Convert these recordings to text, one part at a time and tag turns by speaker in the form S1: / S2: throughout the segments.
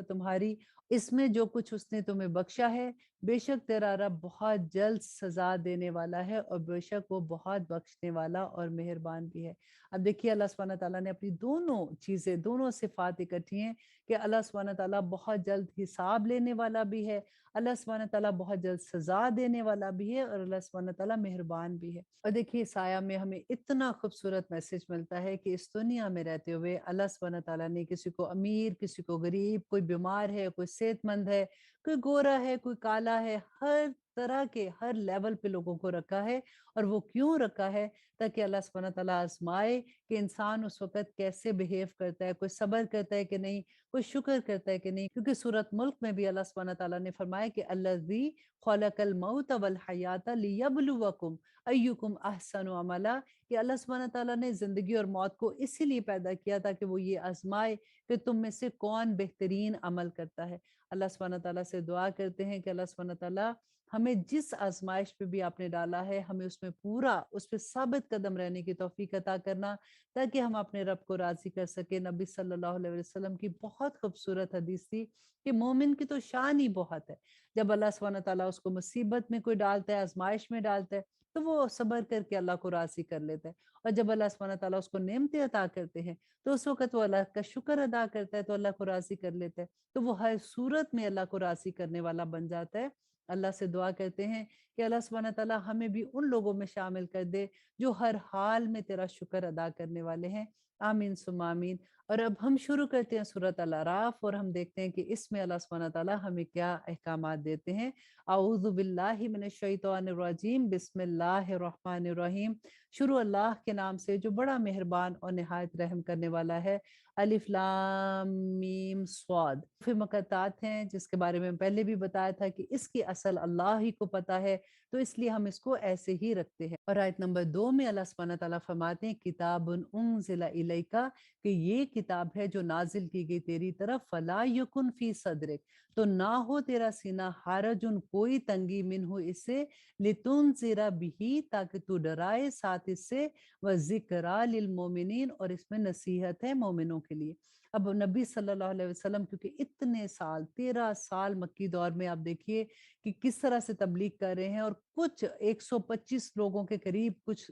S1: तुम्हारी, इसमें जो कुछ उसने तुम्हें बख्शा है, बेशक तेरा रब बहुत जल्द सजा देने वाला है और बेशक वो बहुत बख्शने वाला और मेहरबान भी है। अब देखिए अल्लाह सुब्हानहू तआला ने अपनी दोनों चीजें, दोनों सिफात इकट्ठी हैं कि अल्लाह सुब्हानहू तआला बहुत जल्द हिसाब लेने वाला भी है, अल्लाह सुब्हानहू तआला बहुत जल्द सजा देने वाला भी है और अल्लाह सुब्हानहू तआला मेहरबान भी है। और देखिए इस आया में हमें इतना खूबसूरत मैसेज मिलता है कि इस दुनिया में रहते हुए अल्लाह सुब्हानहू तआला ने किसी को अमीर, किसी को गरीब, कोई बीमार है, कोई सेहतमंद है, कोई गोरा है, कोई काला है, हर तरह के हर लेवल पे लोगों को रखा है। और वो क्यों रखा है? ताकि अल्लाह सुब्हानहू तआला आजमाए कि इंसान उस वक़्त कैसे बिहेव करता है, कोई सब्र करता है कि नहीं, कोई शुक्र करता है कि नहीं। क्योंकि सूरत मुल्क में भी अल्लाह सुब्हानहू तआला ने फरमाया कि अल्लज़ी खलक़ल मौत वल हयात लियब्लुवकुम अय्युकुम अहसनु अमला, कि अल्लाह सुब्हानहू तआला ने ज़िंदगी और मौत को इसीलिए पैदा किया ताकि वो ये आज़माए कि तुम में से कौन बेहतरीन अमल करता है। अल्लाह सुब्हानहू तआला से दुआ करते हैं कि अल्लाह सुब्हानहू तआला हमें जिस आज़माइश पे भी आपने डाला है, हमें उसमें पूरा उस पे साबित कदम रहने की तौफ़ीक अता करना, ताकि हम अपने रब को राज़ी कर सकें। नबी सल्लल्लाहु अलैहि वसल्लम की बहुत खूबसूरत हदीस थी कि मोमिन की तो शान ही बहुत है। जब अल्लाह सुब्हानहू तआला उसको मुसीबत में कोई डालता है, आज़माइश में डालता है, तो वो सब्र करके अल्लाह को राज़ी कर लेता है। और जब अल्लाह सुब्हानहू तआला उसको नेमतें अता करते हैं, तो उस वक़्त वो अल्लाह का शुक्र अदा करता है, तो अल्लाह को राज़ी कर लेता है। तो वो हर सूरत में अल्लाह को राज़ी करने वाला बन जाता है। अल्लाह से दुआ करते हैं कि अल्लाह सुब्हानहू तआला हमें भी उन लोगों में शामिल कर दे जो हर हाल में तेरा शुक्र अदा करने वाले हैं। आमीन सुम्मा आमीन। और अब हम शुरू करते हैं सूरत अल अराफ और हम देखते हैं कि इसमें अल्लाह सुब्हानहू तआला हमें क्या अहकामात देते हैं। अऊज़ु बिल्लाहि मिनश शैतानिर रजीम, बिस्मिल्लाहिर रहमानिर रहीम। शुरू अल्लाह के नाम से जो बड़ा मेहरबान और निहायत रहम करने वाला है। अलिफ लाम मीम स्वाद फिर मुकत्तात हैं जिसके बारे में पहले भी बताया था कि इसकी असल अल्लाह ही को पता है, तो इसलिए हम इसको ऐसे ही रखते हैं। और आयत नंबर 2 में अल्लाह सुब्हानहू तआला फरमाते हैं किताबुन उन्ज़िला इलैका, कि ये किताब है जो नाजिल की गई तेरी तरफ, फला यकुन फी सदरिक, तो ना हो तेरा सीना हारजुन कोई तंगी मिनहु इससे, लितुनज़िरा बिही, ताकि तू डराए साथ इससे, व ज़िक्रा लिल मोमिनीन, और इसमें नसीहत है मोमिनों के लिए। अब नबी सल्लल्लाहु अलैहि वसल्लम क्योंकि इतने साल 13 साल मक्की दौर में आप देखिए कि किस तरह से तबलीग कर रहे हैं, और कुछ 125 लोगों के करीब कुछ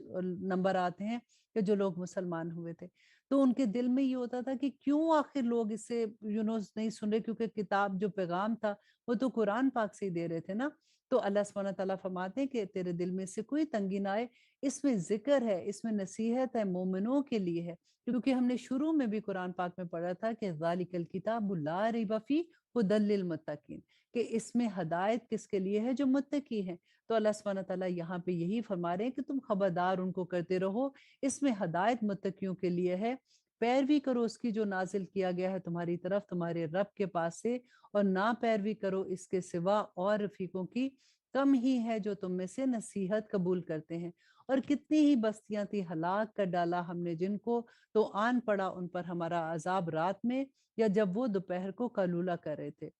S1: नंबर आते हैं कि जो लोग मुसलमान हुए थे। तो उनके दिल में ये होता था कि क्यों आखिर लोग इससे नहीं सुन रहे, क्योंकि किताब जो पैगाम था वो तो कुरान पाक से ही दे रहे थे ना। तो अल्लाह सुब्हानहू तआला फरमाते हैं कि तेरे दिल में से कोई तंगी ना आए, इसमें जिक्र है, इसमें नसीहत है, मोमिनों के लिए है। क्योंकि हमने शुरू में भी कुरान पाक में पढ़ा था कि ज़ालिकल किताबु ला रैब फीह हुदल लिल मुत्तकीन, कि इसमें हदायत किसके लिए है? जो मुत्तकी हैं। तो अल्लाह सुब्हानहू तआला यहाँ पे यही फरमा रहे हैं कि तुम खबरदार उनको करते रहो, इसमें हदायत मुत्तकियों के लिए है। पैरवी करो उसकी जो नाजिल किया गया है तुम्हारी तरफ तुम्हारे रब के पास से, और ना पैरवी करो इसके सिवा और रफीकों की, कम ही है जो तुम में से नसीहत कबूल करते हैं। और कितनी ही बस्तियां थी हलाक कर डाला हमने जिनको, तो आन पड़ा उन पर हमारा अजाब रात में, या जब वो दोपहर को कलूला कर रहे थे।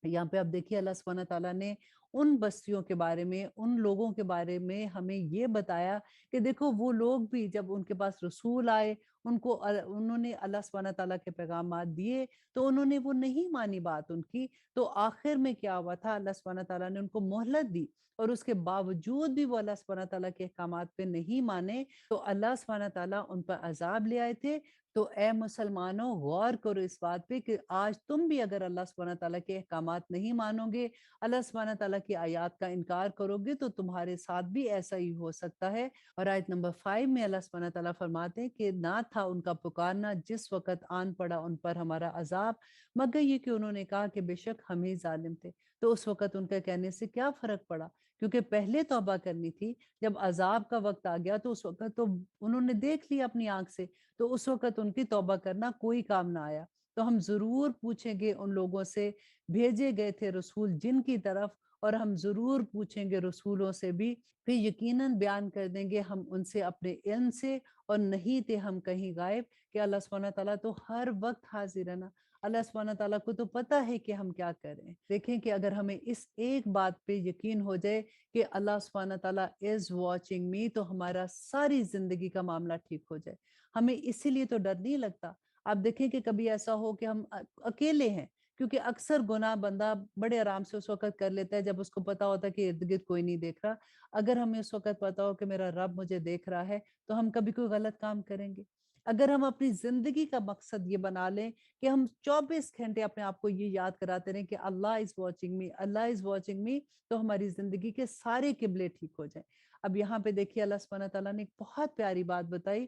S1: यहाँ पे आप देखिए अल्लाह सुब्हानहू तआला ने उन बस्तियों के बारे में, उन लोगों के बारे में हमें ये बताया कि देखो वो लोग भी जब उनके पास रसूल आए, उन्होंने अल्लाह सुब्हानहू तआला के पैगामात दिए, तो उन्होंने वो नहीं मानी बात उनकी। तो आखिर में क्या हुआ था, अल्लाह सुब्हानहू तआला ने उनको मोहलत दी, और उसके बावजूद भी वो अल्लाह सुब्हानहू तआला के अहकामात पे नहीं माने, तो अल्लाह सुब्हानहू तआला उन पर अजाब ले आए थे। तो ए मुसलमानों, गौर करो इस बात पे कि आज तुम भी अगर अल्लाह सुब्हानहू तआला के अहकामात नहीं मानोगे, अल्लाह सुब्हानहू तआला की आयत का इनकार करोगे, तो तुम्हारे साथ भी ऐसा ही हो सकता है। और आयत नंबर 5 में अल्लाह सुब्हानहू तआला फरमाते हैं कि ना था उनका पुकारना जिस वक़्त आन पड़ा उन पर हमारा अज़ाब, मगर ये कि उन्होंने कहा कि बेशक हम ही ज़ालिम थे। तो उस वक़्त उनके कहने से क्या फ़र्क पड़ा? क्योंकि पहले तौबा करनी थी, जब अज़ाब का वक़्त आ गया तो उस वक़्त तो उन्होंने देख लिया अपनी आँख से, तो उस वक़्त उनकी तौबा करना कोई काम ना आया। तो हम ज़रूर पूछेंगे उन लोगों से, भेजे गए थे रसूल जिनकी तरफ, और हम ज़रूर पूछेंगे रसूलों से भी, फिर यकीनन बयान कर देंगे हम उनसे अपने इल्म से, और नहीं थे हम कहीं गायब, कि अल्लाह सुब्हानहू तआला तो हर वक़्त हाज़िर है ना। अल्लाह सुब्हानहू तआला को तो पता है कि हम क्या कर रहे हैं। देखें कि अगर हमें इस एक बात पे यकीन हो जाए कि अल्लाह सुब्हानहू तआला इज़ वॉचिंग मी, तो हमारा सारी ज़िंदगी का मामला ठीक हो जाए। हमें इसीलिए तो डर नहीं लगता। आप देखें कि कभी ऐसा हो कि हम अकेले हैं, کیونکہ اکثر گناہ بندہ بڑے آرام سے اس وقت کر لیتا ہے جب اس کو پتا ہوتا ہے کہ ارد گرد کوئی نہیں دیکھ رہا۔ اگر ہمیں اس وقت پتا ہو کہ میرا رب مجھے دیکھ رہا ہے تو ہم کبھی کوئی غلط کام کریں گے؟ اگر ہم اپنی زندگی کا مقصد یہ بنا لیں کہ ہم 24 گھنٹے اپنے آپ کو یہ یاد کراتے رہیں کہ اللہ is watching me, Allah is watching me, تو ہماری زندگی کے سارے قبلے ٹھیک ہو جائیں۔ اب یہاں پہ دیکھیے اللہ سبحانہ تعالیٰ نے ایک بہت پیاری بات بتائی،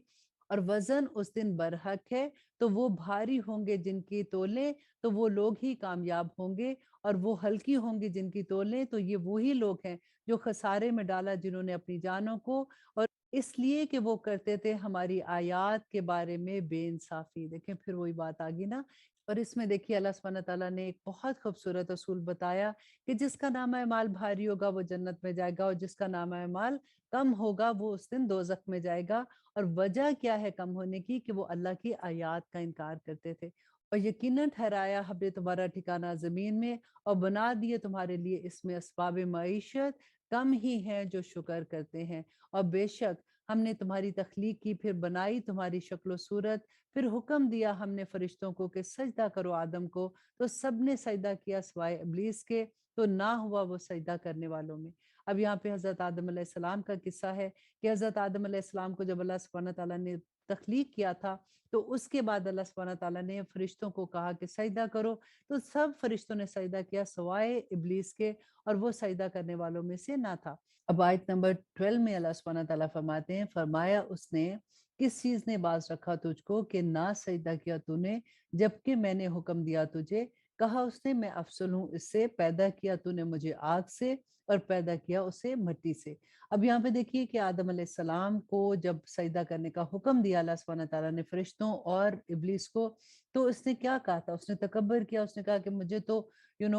S1: اور وزن اس دن برحق ہے، تو وہ بھاری ہوں گے جن کی تولیں تو وہ لوگ ہی کامیاب ہوں گے، اور وہ ہلکی ہوں گی جن کی تولیں تو یہ وہی لوگ ہیں جو خسارے میں ڈالا جنہوں نے اپنی جانوں کو، اور اس لیے کہ وہ کرتے تھے ہماری آیات کے بارے میں بے انصافی۔ دیکھیں پھر وہی بات آگی نا، اور اس میں دیکھیے اللہ سبحانہ تعالیٰ نے ایک بہت خوبصورت اصول بتایا کہ جس کا نامہ اعمال بھاری ہوگا وہ جنت میں جائے گا، اور جس کا نامہ اعمال کم ہوگا وہ اس دن دوزخ میں جائے گا۔ اور وجہ کیا ہے کم ہونے کی؟ کہ وہ اللہ کی آیات کا انکار کرتے تھے۔ اور یقیناً ٹھہرایا ہم نے تمہارا ٹھکانہ زمین میں، اور بنا دیے تمہارے لیے اس میں اسباب معیشت، کم ہی ہیں جو شکر کرتے ہیں۔ اور بے شک ہم نے تمہاری تخلیق کی، پھر بنائی تمہاری شکل و صورت، پھر حکم دیا ہم نے فرشتوں کو کہ سجدہ کرو آدم کو، تو سب نے سجدہ کیا سوائے ابلیس کے، تو نہ ہوا وہ سجدہ کرنے والوں میں۔ اب یہاں پہ حضرت آدم علیہ السلام کا قصہ ہے کہ حضرت آدم علیہ السلام کو جب اللہ سبحانہ تعالیٰ نے تخلیق کیا تھا تو اس کے بعد اللہ سبحانہ تعالیٰ نے فرشتوں کو کہا کہ سجدہ کرو، تو سب فرشتوں نے سجدہ کیا سوائے ابلیس کے، اور وہ سجدہ کرنے والوں میں سے نہ تھا۔ اب آیت نمبر 12 میں اللہ سبحانہ تعالیٰ فرماتے ہیں، فرمایا اس نے کس چیز نے باز رکھا تجھ کو کہ نہ سجدہ کیا تو نے، جبکہ میں نے حکم دیا تجھے؟ کہا اس نے میں افضل ہوں اس سے، پیدا کیا تو نے مجھے آگ سے اور پیدا کیا اسے مٹی سے۔ اب یہاں پہ دیکھیے کہ آدم علیہ السلام کو جب سجدہ کرنے کا حکم دیا اللہ سبحانہ تعالیٰ نے فرشتوں اور ابلیس کو، تو اس نے کیا کہا تھا؟ اس نے تکبر کیا، اس نے کہا کہ مجھے تو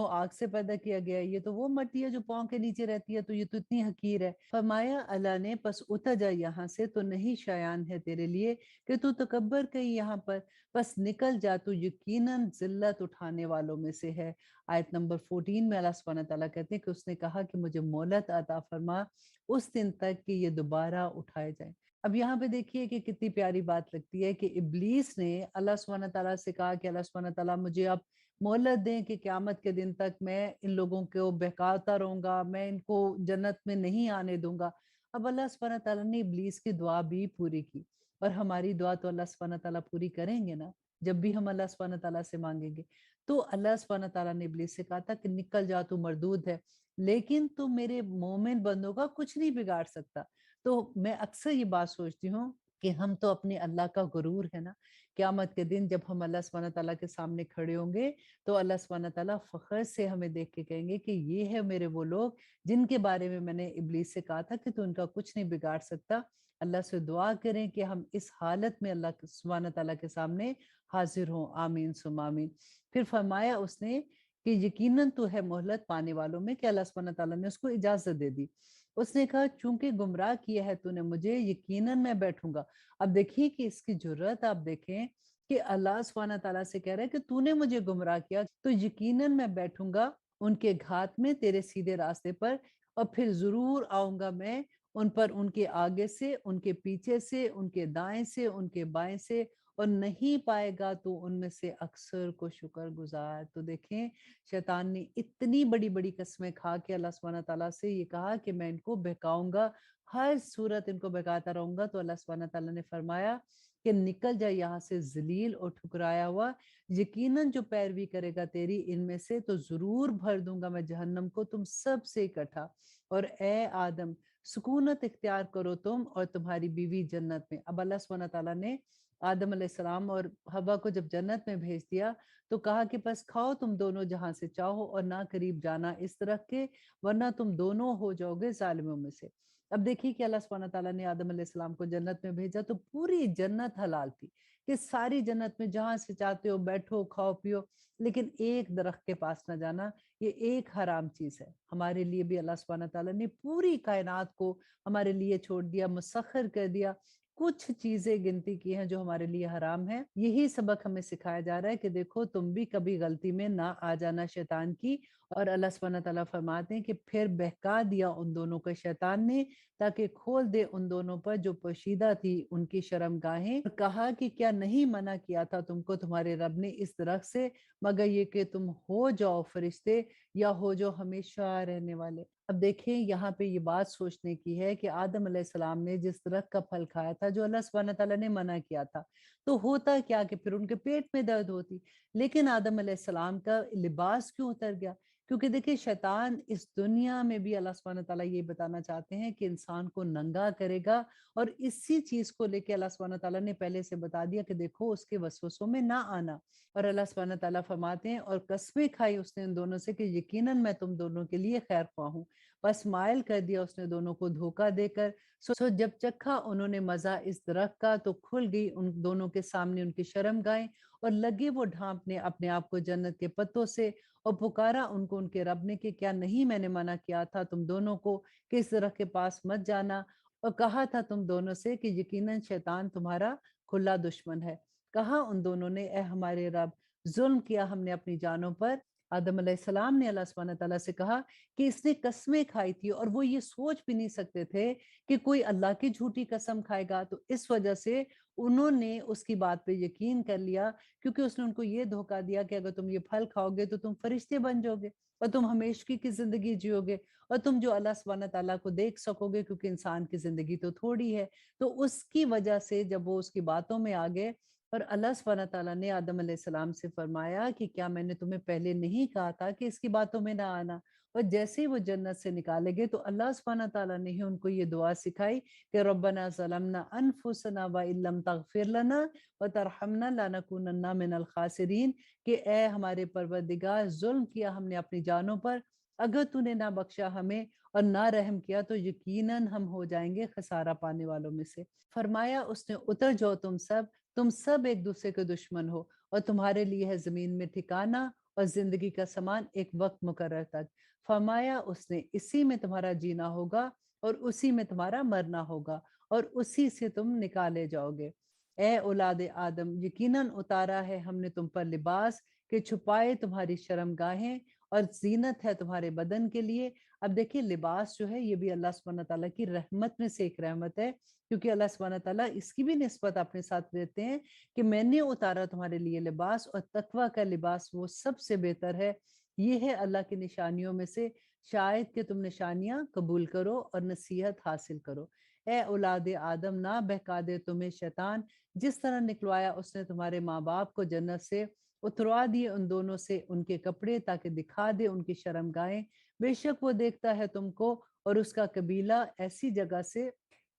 S1: آگ سے پیدا کیا گیا ہے، یہ تو وہ مٹی ہے جو پاؤں کے نیچے رہتی ہے، تو یہ تو اتنی حقیر ہے۔ فرمایا اللہ نے پس اتر جا یہاں سے، تو نہیں شایان ہے تیرے لیے کہ تو تکبر کہیں یہاں پر، بس نکل جا، تو یقیناً ذلت اٹھانے والوں میں سے ہے۔ آیت نمبر 14 میں اللہ سبحانہ تعالیٰ کہتے ہیں کہ اس نے کہا کہ مجھے مہلت عطا فرما اس دن تک کہ یہ دوبارہ اٹھائے جائیں۔ اب یہاں پہ دیکھیے کہ کتنی پیاری بات لگتی ہے کہ ابلیس نے اللہ سبحانہ تعالیٰ سے کہا کہ اللہ سبحانہ تعالیٰ مجھے اب مہلت دیں کہ قیامت کے دن تک میں ان لوگوں کو بہکاتا رہوں گا، میں ان کو جنت میں نہیں آنے دوں گا۔ اب اللہ سبحانہ تعالیٰ نے ابلیس کی دعا بھی پوری کی، اور ہماری دعا تو اللہ سبحانہ تعالیٰ پوری کریں گے نا جب بھی ہم اللہ سبحانہ تعالیٰ سے مانگیں گے۔ تو اللہ سبحانہ تعالیٰ نے ابلیس سے کہا تھا کہ نکل جا، تو مردود ہے، لیکن تو میرے مومن بندوں کا کچھ نہیں بگاڑ سکتا۔ تو میں اکثر یہ بات سوچتی ہوں کہ ہم تو اپنے اللہ کا غرور ہے نا، قیامت کے دن جب ہم اللہ سبحانہ تعالیٰ کے سامنے کھڑے ہوں گے تو اللہ سبحانہ تعالیٰ فخر سے ہمیں دیکھ کے کہیں گے کہ یہ ہے میرے وہ لوگ جن کے بارے میں نے ابلیس سے کہا تھا کہ تو ان کا کچھ نہیں بگاڑ سکتا۔ اللہ سے دعا کریں کہ ہم اس حالت میں اللہ سبحانہ تعالیٰ کے سامنے حاضر ہوں، آمین ثم آمین۔ پھر فرمایا اس نے کہ یقیناً تو ہے مہلت پانے والوں میں، کہ اللہ سبحانہ تعالیٰ نے اس کو اجازت دے دی۔ اس نے کہا چونکہ گمراہ کیا ہے تو نے مجھے، یقیناً میں بیٹھوں گا۔ اب دیکھیے کہ اس کی جرات آپ دیکھیں کہ اللہ سبحانہ تعالیٰ سے کہہ رہا ہے کہ تو نے مجھے گمراہ کیا تو یقیناً میں بیٹھوں گا ان کے گھات میں تیرے سیدھے راستے پر، اور پھر ضرور آؤں گا میں ان پر، ان کے آگے سے، ان کے پیچھے سے، ان کے دائیں سے، ان کے بائیں سے، اور نہیں پائے گا تو ان میں سے اکثر کو شکر گزار۔ تو دیکھیں شیطان نے اتنی بڑی بڑی قسمیں کھا کے اللہ سبحانہ تعالیٰ سے یہ کہا کہ میں ان کو بہکاؤں گا، ہر صورت ان کو بہکاتا رہوں گا۔ تو اللہ سبحانہ تعالیٰ نے فرمایا کہ نکل جائے یہاں سے ذلیل اور ٹھکرایا ہوا، یقیناً جو پیروی کرے گا تیری ان میں سے تو ضرور بھر دوں گا میں جہنم کو تم سب سے اکٹھا۔ اور اے آدم سکونت اختیار کرو تم اور تمہاری بیوی جنت میں۔ اب اللہ سبحانہ تعالیٰ نے آدم علیہ السلام اور حوا کو جب جنت میں بھیج دیا تو کہا کہ بس کھاؤ تم دونوں جہاں سے چاہو، اور نہ قریب جانا اس درخت کے، ورنہ تم دونوں ہو جاؤ گے ظالموں میں سے۔ اب دیکھیے کہ اللہ سبحانہ تعالیٰ نے آدم علیہ السلام کو جنت میں بھیجا تو پوری جنت حلال تھی کہ ساری جنت میں جہاں سے چاہتے ہو بیٹھو کھاؤ پیو، لیکن ایک درخت کے پاس نہ جانا، یہ ایک حرام چیز ہے۔ ہمارے لیے بھی اللہ سبحانہ تعالیٰ نے پوری کائنات کو ہمارے لیے چھوڑ دیا، مسخر کر دیا، कुछ चीजें गिनती की हैं जो हमारे लिए हराम है। यही सबक हमें सिखाया जा रहा है कि देखो तुम भी कभी गलती में ना आ जाना शैतान की। और अल्लाह सुब्हानहू तआला फरमाते हैं कि फिर बहका दिया उन दोनों को शैतान ने, ताकि खोल दे उन दोनों पर जो पोशीदा थी उनकी शर्मगाहें, और कहा कि क्या नहीं मना किया था तुमको तुम्हारे रब ने इस दरख्त से, मगर ये कि तुम हो जाओ फरिश्ते या हो जाओ हमेशा रहने वाले। अब देखिए यहाँ पे ये बात सोचने की है कि आदम अलैहिस्सलाम ने जिस दरख्त का फल खाया था जो अल्लाह सुब्हानहू तआला ने मना किया था, तो होता क्या कि फिर उनके पेट में दर्द होती। लेकिन आदम अलैहिस्सलाम का लिबास क्यों उतर गया? क्योंकि देखिए शैतान इस दुनिया में भी अल्लाह सुब्हानहू तआला ये बताना चाहते हैं कि इंसान को नंगा करेगा, और इसी चीज को लेके अल्लाह सुब्हानहू तआला ने पहले से बता दिया कि देखो उसके वसवसों में ना आना। और अल्लाह सुब्हानहू तआला फरमाते हैं, और कसमें खाई उसने उन दोनों से कि यकीनन मैं तुम दोनों के लिए खैर ख्वाह हूँ। बस मायल कर दिया उसने दोनों को धोखा देकर। सो जब चखा उन्होंने मजा इस दरख्त का, तो खुल गई उन दोनों के सामने उनकी शर्मगाहें, और लगे वो ढांपने अपने आप को जन्नत के पत्तों से। और पुकारा उनको उनके रब ने कि क्या नहीं मैंने मना किया था तुम दोनों को कि इस दरख्त के पास मत जाना, और कहा था तुम दोनों से कि यकीनन शैतान तुम्हारा खुला दुश्मन है। कहा उन दोनों ने, ए हमारे रब, जुल्म किया हमने अपनी जानों पर। आदम अलैहिस्सलाम ने अल्लाह सुब्हानहू तआला से कहा कि इसने कसमें खाई थी, और वो ये सोच भी नहीं सकते थे कि कोई अल्लाह की झूठी कसम खाएगा। तो इस वजह से उन्होंने उसकी बात पे यकीन कर लिया, क्योंकि उसने उनको ये धोखा दिया कि अगर तुम ये फल खाओगे तो तुम फरिश्ते बन जाओगे, और तुम हमेशगी की जिंदगी जियोगे, और तुम जो अल्लाह सुब्हानहू तआला को देख सकोगे, क्योंकि इंसान की जिंदगी तो थोड़ी है। तो उसकी वजह से जब वो उसकी बातों में आ गए, और अल्लाह सुब्हानहू तआला ने आदम अलैहिस्सलाम से फरमाया कि क्या मैंने तुम्हें पहले नहीं कहा था कि इसकी बातों में ना आना। और जैसे ही वो जन्नत से निकाले गए, तो अल्लाह सुब्हानहू तआला ने ही उनको ये दुआ सिखाई कि रब्बना ज़लमना अनफुसना व इल्लम तगफिर लना व तरहमना लनकुनन्ना मिनल खासिरीन, कि ए हमारे परवरदिगार, जुल्म किया हमने अपनी जानों पर, अगर तूने ना बख्शा हमें और ना रहम किया तो यकीनन हम हो जाएंगे खसारा पाने वालों में से। फरमाया उसने, उतर जाओ तुम सब एक दूसरे के दुश्मन हो, और तुम्हारे लिए है जमीन में ठिकाना और जिंदगी का सामान एक वक्त मुकर्रर तक। फरमाया उसने, इसी में तुम्हारा जीना होगा और उसी में तुम्हारा मरना होगा, और उसी से तुम निकाले जाओगे। ए औलाद आदम, यकीनन उतारा है हमने तुम पर लिबास कि छुपाए तुम्हारी शर्मगाहें, और जीनत है तुम्हारे बदन के लिए। अब देखिए लिबास जो है ये भी अल्लाह सुब्हानहू तआला की रहमत में से एक रहमत है, क्योंकि अल्लाह सुब्हानहू तआला इसकी भी निस्बत अपने साथ देते हैं कि मैंने उतारा तुम्हारे लिए लिबास, और तकवा का लिबास वो सबसे बेहतर है। ये है अल्लाह की निशानियों में से, शायद कि तुम निशानियां कबूल करो और नसीहत हासिल करो। ए औलाद आदम, ना बहका दे तुम्हें शैतान, जिस तरह निकलवाया उसने तुम्हारे माँ बाप को जन्नत से, उतरवा दिए उन दोनों से उनके कपड़े ताकि दिखा दे उनकी शर्मगाहें। बेशक वो देखता है तुमको और उसका कबीला ऐसी जगह से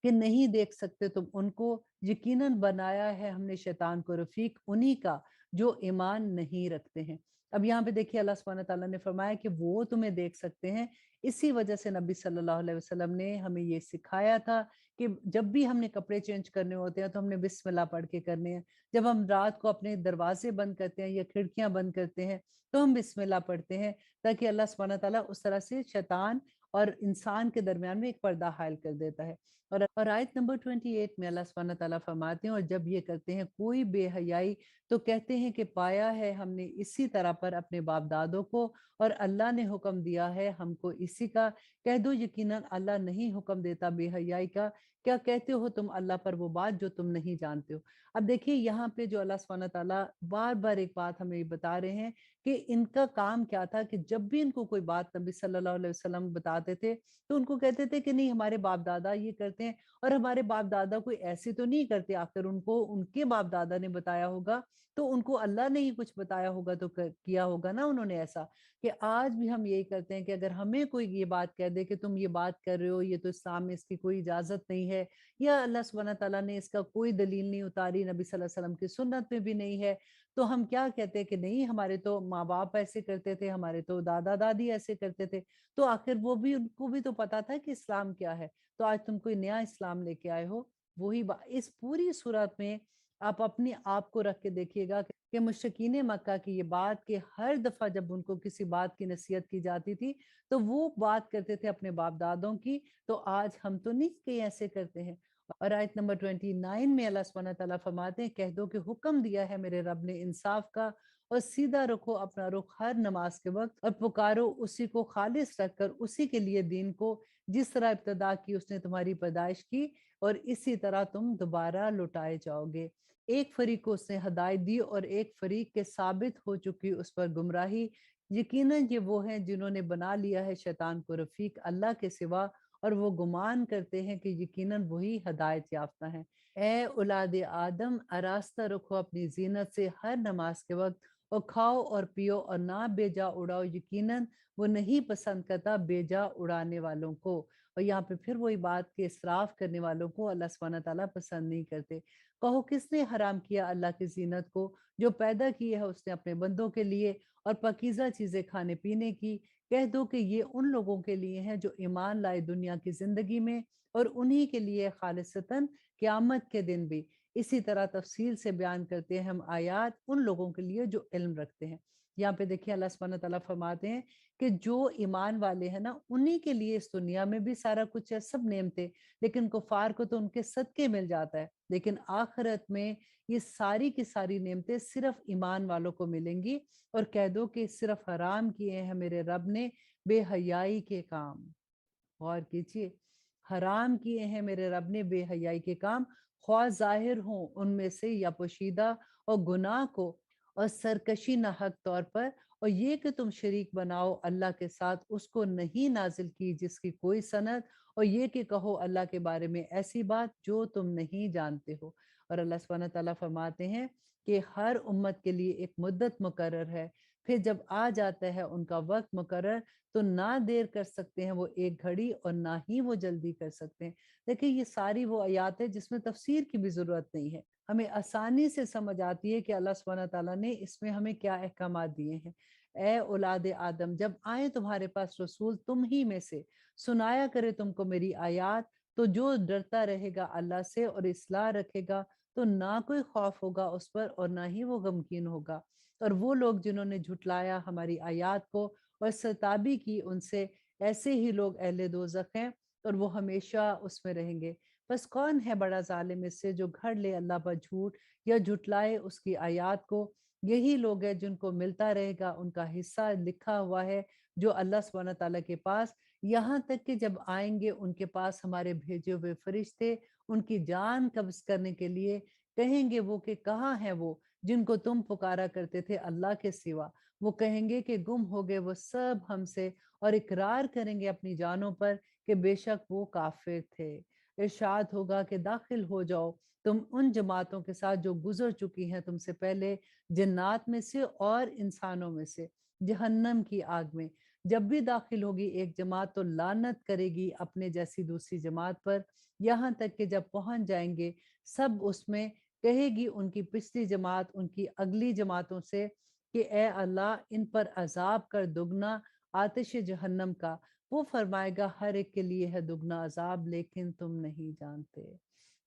S1: कि नहीं देख सकते तुम उनको। यकीनन बनाया है हमने शैतान को रफीक उन्हीं का जो ईमान नहीं रखते हैं। अब यहाँ पे देखिए अल्लाह सुब्हानहू तआला ने फरमाया कि वो तुम्हें देख सकते हैं। इसी वजह से नबी सल्लल्लाहु अलैहि वसल्लम ने हमें ये सिखाया था कि जब भी हमने कपड़े चेंज करने होते हैं तो हमने बिस्मिल्लाह पढ़ के करने हैं। जब हम रात को अपने दरवाजे बंद करते हैं या खिड़कियां बंद करते हैं, तो हम बिस्मिल्लाह पढ़ते हैं, ताकि अल्लाह सुब्हानहू तआला उस तरह से शैतान और इंसान के दरमियान में एक पर्दा हायल कर देता है। और आयत नंबर 28 में अल्लाह सुब्हानहू तआला फरमाते हैं, और जब ये करते हैं कोई बेहयाई, तो कहते हैं कि पाया है हमने इसी तरह पर अपने बाप दादों को, और अल्लाह ने हुक्म दिया है हमको इसी का। कह दो यकीनन अल्लाह नहीं हुक्म देता बेहयाई का। क्या कहते हो तुम अल्लाह पर वो बात जो तुम नहीं जानते हो। अब देखिए यहाँ पे जो अल्लाह सुब्हानहू तआला बार बार एक बात हमें बता रहे हैं कि इनका काम क्या था, कि जब भी इनको कोई बात नबी सल्लल्लाहु अलैहि वसल्लम बताते थे, तो उनको कहते थे कि नहीं हमारे बाप दादा ये करते हैं, और हमारे बाप दादा कोई ऐसे तो नहीं करते। आखिर उनको उनके बाप दादा ने बताया होगा, तो उनको अल्लाह ने ही कुछ बताया होगा, तो किया होगा ना उन्होंने ऐसा। कि आज भी हम यही करते हैं कि अगर हमें कोई ये बात कह दे कि तुम ये बात कर रहे हो, ये तो इस्लाम में इसकी कोई इजाजत नहीं है, या अल्लाह सुब्हानहू तआला ने इसका कोई दलील नहीं उतारी, नबी सल्लल्लाहु अलैहि वसल्लम की सुन्नत में भी नहीं है, तो हम क्या कहते हैं कि नहीं हमारे तो माँ बाप ऐसे करते थे, हमारे तो दादा दादी ऐसे करते थे। तो आखिर वो भी, उनको भी तो पता था कि इस्लाम क्या है। तो आज तुम कोई नया इस्लाम लेके आए हो। वही इस पूरी सूरत में आप अपने आप को रख के देखिएगा कि मुशरिकीन मक्का की ये बात, कि हर दफा जब उनको किसी बात की नसीहत की जाती थी, तो वो बात करते थे अपने बाप दादों की। तो आज हम तो नहीं कहीं ऐसे करते हैं। और आयत नंबर 29 में अल्लाह सुब्हानहू तआला फरमाते हैं, कह दो कि हुक्म दिया है मेरे रब ने इंसाफ का, और सीधा रखो अपना रुख हर नमाज के वक्त, और पुकारो उसी को खालिस रखकर उसी के लिए दीन को, जिस तरह इब्तदा की उसने तुम्हारी पैदाइश की, और इसी तरह तुम दोबारा लौटाए जाओगे। एक फरीक को उसने हदायत दी और एक फरीक के साबित हो चुकी उस पर गुमराही। यकीनन ये वो हैं जिन्होंने बना लिया है शैतान को रफीक अल्लाह के सिवा, और वो गुमान करते हैं कि यकीनन वही हदायत याफ्ता है। ए औलाद आदम, आरास्ता रखो अपनी जीनत से हर नमाज के वक्त, और खाओ और पियो और ना बेजा उड़ाओ, यकीनन वो नहीं पसंद करता बेजा उड़ाने वालों को। और यहाँ पे फिर वही बात कि इसराफ करने वालों को अल्लाह सुब्हानहू तआला पसंद नहीं करते। कहो किसने हराम किया अल्लाह की जीनत को, जो पैदा की है उसने अपने बंदों के लिए, और पाकीज़ा चीजें खाने पीने की। कह दो कि ये उन लोगों के लिए हैं जो ईमान लाए दुनिया की जिंदगी में, और उन्हीं के लिए खालिसतन क़यामत के दिन भी। इसी तरह तफसील से बयान करते हैं हम आयात उन लोगों के लिए जो इल्म रखते हैं। यहाँ पे देखिए अल्लाह सुब्हानहू तआला फरमाते हैं कि जो ईमान वाले हैं ना, उन्हीं के लिए इस दुनिया में भी सारा कुछ है, सब नेमतें, लेकिन कुफार को तो उनके सदके मिल जाता है, लेकिन आखिरत में ये सारी की सारी नेमतें सिर्फ ईमान वालों को मिलेंगी। और कह दो कि सिर्फ हराम किए हैं मेरे रब ने बेहयाई के काम। गौर कीजिए, हराम किए हैं मेरे रब ने बेहयाई के काम, ख्वाह जाहिर हो उनमें से या पोशीदा, और गुनाह को और सरकशी ना हक तौर पर, और ये कि तुम शरीक बनाओ अल्लाह के साथ उसको नहीं नाजिल की जिसकी कोई सनद, और ये कि कहो अल्लाह के बारे में ऐसी बात जो तुम नहीं जानते हो। और अल्लाह सुब्हानहू तआला फरमाते हैं कि हर उम्मत के लिए एक मुद्दत मुकर्रर है, फिर जब आ जाता है उनका वक्त मुकर्रर, तो ना देर कर सकते हैं वो एक घड़ी, और ना ही वो जल्दी कर सकते हैं। देखिए ये सारी वो आयात है जिसमें तफसीर की भी जरूरत नहीं है, हमें आसानी से समझ आती है कि अल्लाह सुब्हानहू तआला ने इसमें हमें क्या अहकामात दिए हैं। ए औलाद आदम, जब आए तुम्हारे पास रसूल तुम ही में से, सुनाया करे तुमको मेरी आयात, तो जो डरता रहेगा अल्लाह से और इस्लाह रखेगा, तो ना कोई खौफ होगा उस पर और ना ही वो गमगीन होगा। और वो लोग जिन्होंने झुटलाया हमारी आयात को और सताबी की उनसे, ऐसे ही लोग अहले दोज़ख हैं, और वो हमेशा उसमें रहेंगे। बस कौन है बड़ा ज़ालिम इससे जो घर ले अल्लाह पर झूठ, या झुटलाए उसकी आयात को। यही लोग हैं जिनको मिलता रहेगा उनका हिस्सा लिखा हुआ है जो अल्लाह सुब्हानहू तआला के पास, यहाँ तक कि जब आएंगे उनके पास हमारे भेजे हुए फरिश्ते उनकी जान कब्ज करने के लिए, कहेंगे वो कि कहाँ है वो जिनको तुम पुकारा करते थे अल्लाह के सिवा। वो कहेंगे कि गुम हो गए वो सब हमसे, और इकरार करेंगे अपनी जानों पर कि बेशक वो काफिर थे। इरशाद होगा कि दाखिल हो जाओ तुम उन जमातों के साथ जो गुजर चुकी हैं तुमसे पहले, जन्नात में से और इंसानों में से, जहन्नम की आग में। जब भी दाखिल होगी एक जमात तो लानत करेगी अपने जैसी दूसरी जमात पर, यहाँ तक कि जब पहुंच जाएंगे सब उसमें, कहेगी उनकी पिछली जमात उनकी अगली जमातों से कि ए अल्लाह इन पर अजाब कर दुगना आतिश जहन्नम का। वो फरमाएगा हर एक के लिए है दुगना अजाब, लेकिन तुम नहीं जानते।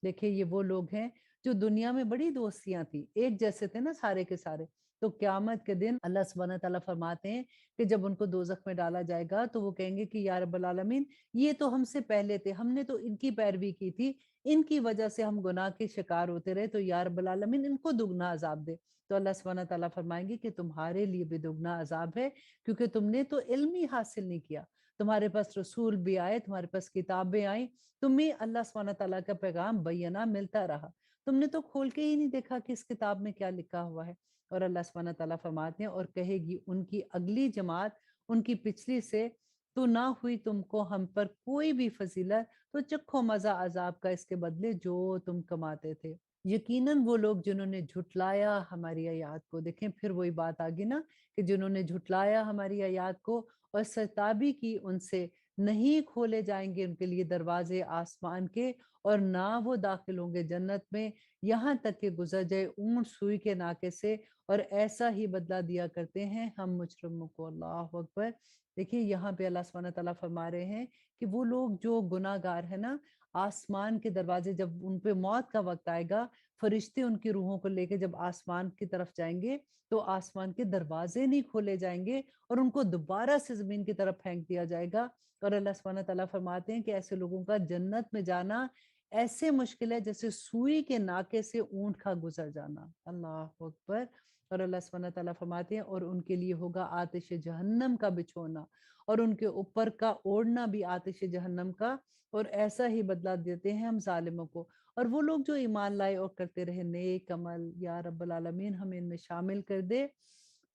S1: देखिए ये वो लोग हैं जो दुनिया में बड़ी दोस्तियां थी, एक जैसे थे ना सारे के सारे। तो क्यामत के दिन अल्लाह सुब्हानहू तआला फरमाते हैं कि जब उनको दोजख में डाला जाएगा तो वो कहेंगे कि या रब्बल आलमीन, ये तो हमसे पहले थे, हमने तो इनकी पैरवी की थी, इनकी वजह से हम गुनाह के शिकार होते रहे, तो या रब्बल आलमीन इनको दुगना अजाब दे। तो अल्लाह सुब्हानहू तआला फरमाएंगे कि तुम्हारे लिए भी दुगना अजाब है, क्योंकि तुमने तो इल्म ही हासिल नहीं किया। तुम्हारे पास रसूल भी आए, तुम्हारे पास किताबें आई, तुम्हें अल्लाह सुब्हानहू तआला का पैगाम बैना मिलता रहा, तुमने तो खोल के ही नहीं देखा कि इस किताब में क्या लिखा हुआ है। और अल्लाह सुब्हानहू तआला फरमाते हैं, और कहेगी उनकी अगली जमात उनकी पिछली से, तो ना हुई तुमको हम पर कोई भी फजीलत, तो चखो मजा अजाब का इसके बदले जो तुम कमाते थे। यकीनन वो लोग जिन्होंने झुटलाया हमारी आयात को, देखें फिर वही बात आ गई ना कि जिन्होंने झुटलाया हमारी आयात को और सरताबी की उनसे, नहीं खोले जाएंगे उनके लिए दरवाजे आसमान के, और ना वो दाखिल होंगे जन्नत में, यहाँ तक कि गुजर जाए ऊंट सुई के नाके से। और ऐसा ही बदला दिया करते हैं हम मुजरिमों को। अल्लाह अकबर। देखिए यहाँ पे अल्लाह सुब्हानहू तआला फरमा रहे हैं कि वो लोग जो गुनाहगार है ना, आसमान के दरवाजे जब उन पे मौत का वक्त आएगा, फरिश्ते उनकी रूहों को लेके जब आसमान की तरफ जाएंगे, तो आसमान के दरवाजे नहीं खोले जाएंगे और उनको दोबारा से जमीन की तरफ फेंक दिया जाएगा। और अल्लाह सुब्हानहू तआला फरमाते हैं कि ऐसे लोगों का जन्नत में जाना ऐसे मुश्किल है जैसे सुई के नाके से ऊंट का गुजर जाना। अल्लाह अकबर। और अल्लाह सुब्हानहू तआला फरमाते हैं और उनके लिए होगा आतिश जहन्नम का बिछोना और उनके ऊपर का ओढ़ना भी आतिश जहन्नम का, और ऐसा ही बदला देते हैं हम जालिमों को। और वो लोग जो ईमान लाए और करते रहे नेक अमल, या रब्बल आलमीन हमें इनमें शामिल कर दे।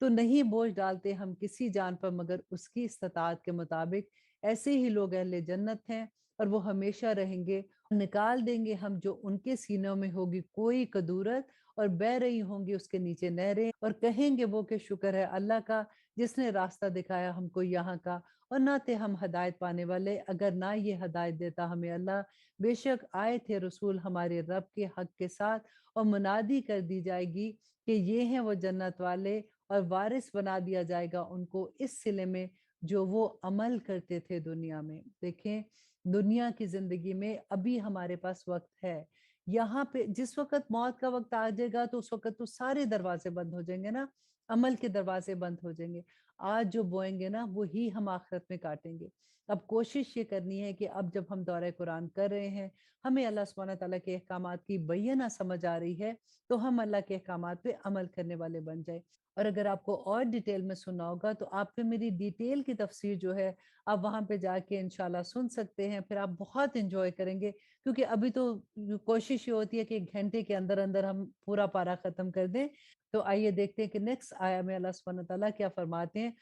S1: तो नहीं बोझ डालते हम किसी जान पर मगर उसकी इस्तात के मुताबिक। ऐसे ही लोग अहले जन्नत हैं और वो हमेशा रहेंगे। निकाल देंगे हम जो उनके सीनों में होगी कोई कदूरत, और बह रही होंगी उसके नीचे नहरें, और कहेंगे वो कि शुक्र है अल्लाह का जिसने रास्ता दिखाया हमको यहाँ का। और ना थे हम हदायत पाने वाले, अगर ना ये हदायत देता हमें अल्लाह। बेशक आए थे रसूल हमारे रब के हक के साथ, और मुनादी कर दी जाएगी कि ये हैं वो जन्नत वाले, और वारिस बना दिया जाएगा उनको इस सिले में जो वो अमल करते थे दुनिया में। देखें, दुनिया की जिंदगी में अभी हमारे पास वक्त है। यहाँ पे जिस वक्त मौत का वक्त आ जाएगा तो उस वक्त तो सारे दरवाजे बंद हो जाएंगे ना, अमल के दरवाजे बंद हो जाएंगे। आज जो बोएंगे ना वो ही हम आखिरत में काटेंगे। अब कोशिश ये करनी है कि अब जब हम दौरे कुरान कर रहे हैं, हमें अल्लाह सुब्हानहू तआला के अहकामात की बैना समझ आ रही है, तो हम अल्लाह के अहकामात पे अमल करने वाले बन जाए। और अगर आपको और डिटेल में सुनना होगा तो आप पे मेरी डिटेल की तफसीर जो है, आप वहाँ पे जाके इंशाल्लाह सुन सकते हैं। फिर आप बहुत एंजॉय करेंगे, क्योंकि अभी तो कोशिश ये होती है कि 1 घंटे के अंदर-अंदर हम पूरा पारा खत्म कर दें। तो आइए देखते हैं कि नेक्स्ट आया में अल्लाह सुब्हानहू तआला क्या फरमाते हैं।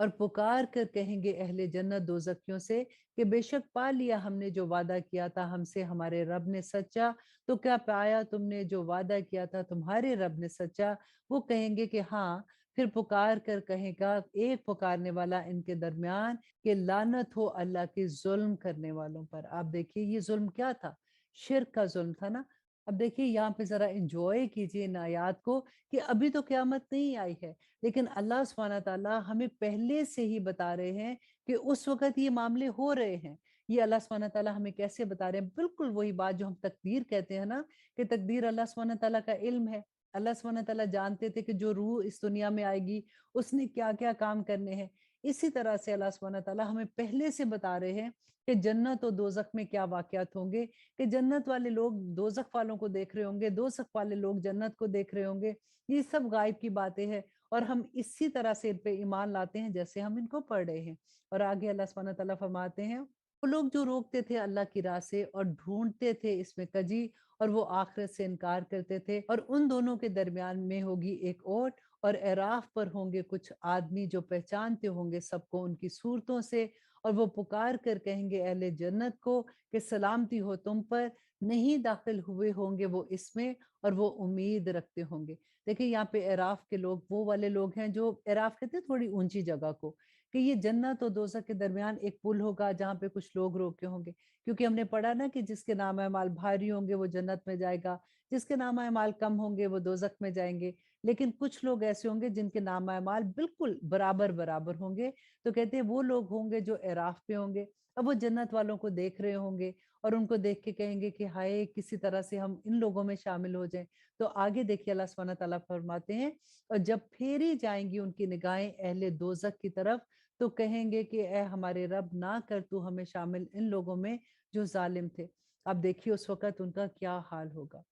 S1: और पुकार कर कहेंगे अहले जन्नत दोज़खियों से कि बेशक पा लिया हमने जो वादा किया था हमसे हमारे रब ने सच्चा। तो क्या पाया तुमने जो वादा किया था तुम्हारे रब ने सच्चा? वो कहेंगे कि हाँ। फिर पुकार कर कहेगा एक पुकारने वाला इनके दरमियान कि लानत हो अल्लाह के ज़ुल्म करने वालों पर। आप देखिए ये ज़ुल्म क्या था? शिर्क का ज़ुल्म था ना? अब देखिए यहाँ पे ज़रा एन्जॉय कीजिए इन आयात को कि अभी तो क़यामत नहीं आई है, लेकिन अल्लाह सुब्हानहू तआला हमें पहले से ही बता रहे हैं कि उस वक़्त ये मामले हो रहे हैं। ये अल्लाह सुब्हानहू तआला हमें कैसे बता रहे हैं? बिल्कुल वही बात जो हम तकदीर कहते हैं ना, कि तकदीर अल्लाह सुब्हानहू तआला का इल्म है। अल्लाह सुब्हानहू तआला जानते थे कि जो रूह इस दुनिया में आएगी, उसने क्या-क्या काम करने हैं। इसी तरह से अल्लाह सुब्हानहू तआला हमें पहले से बता रहे हैं कि जन्नत और दोज़ख में क्या वाक़यात होंगे, कि जन्नत वाले लोग दोज़ख वालों को देख रहे होंगे, दोज़ख वाले लोग जन्नत को देख रहे होंगे। ये सब गायब की बातें हैं, और हम इसी तरह से इन पे ईमान लाते हैं जैसे हम इनको पढ़ रहे हैं। और आगे अल्लाह सुब्हानहू तआला फरमाते हैं, वो लोग जो रोकते थे अल्लाह की राह से और ढूंढते थे इसमें कजी, और वो आखिरत से इनकार करते थे, और उन दोनों के दरमियान में होगी एक ओट, और एराफ पर होंगे कुछ आदमी जो पहचानते होंगे सबको उनकी सूरतों से। और वो पुकार कर कहेंगे अहले जन्नत को कि सलामती हो तुम पर, नहीं दाखिल हुए होंगे वो इसमें, और वो उम्मीद रखते होंगे। देखिए यहाँ पे एराफ के लोग वो वाले लोग हैं जो एराफ कहते हैं थोड़ी ऊंची जगह को, कि ये जन्नत और दोज़ख के दरमियान एक पुल होगा जहाँ पे कुछ लोग रोके होंगे। क्योंकि हमने पढ़ा ना कि जिसके नाम माल भारी होंगे वो जन्नत में जाएगा, जिसके नाम माल कम होंगे वो दोज़ख में जाएंगे। लेकिन कुछ लोग ऐसे होंगे जिनके नाम माल बिल्कुल बराबर बराबर होंगे। तो कहते हैं वो लोग होंगे जो एराफ पे होंगे। अब वो जन्नत वालों को देख रहे होंगे, और उनको देख के कहेंगे कि हाय किसी तरह से हम इन लोगों में शामिल हो जाएं। तो आगे देखिए अल्लाह सुब्हानहू तआला फरमाते हैं, और जब फेरी जाएंगी उनकी निगाहें अहले दोज़ख की तरफ, तो कहेंगे कि ए हमारे रब ना कर तू हमें शामिल इन लोगों में जो जालिम थे। अब देखिए उस वक़्त उनका क्या हाल होगा।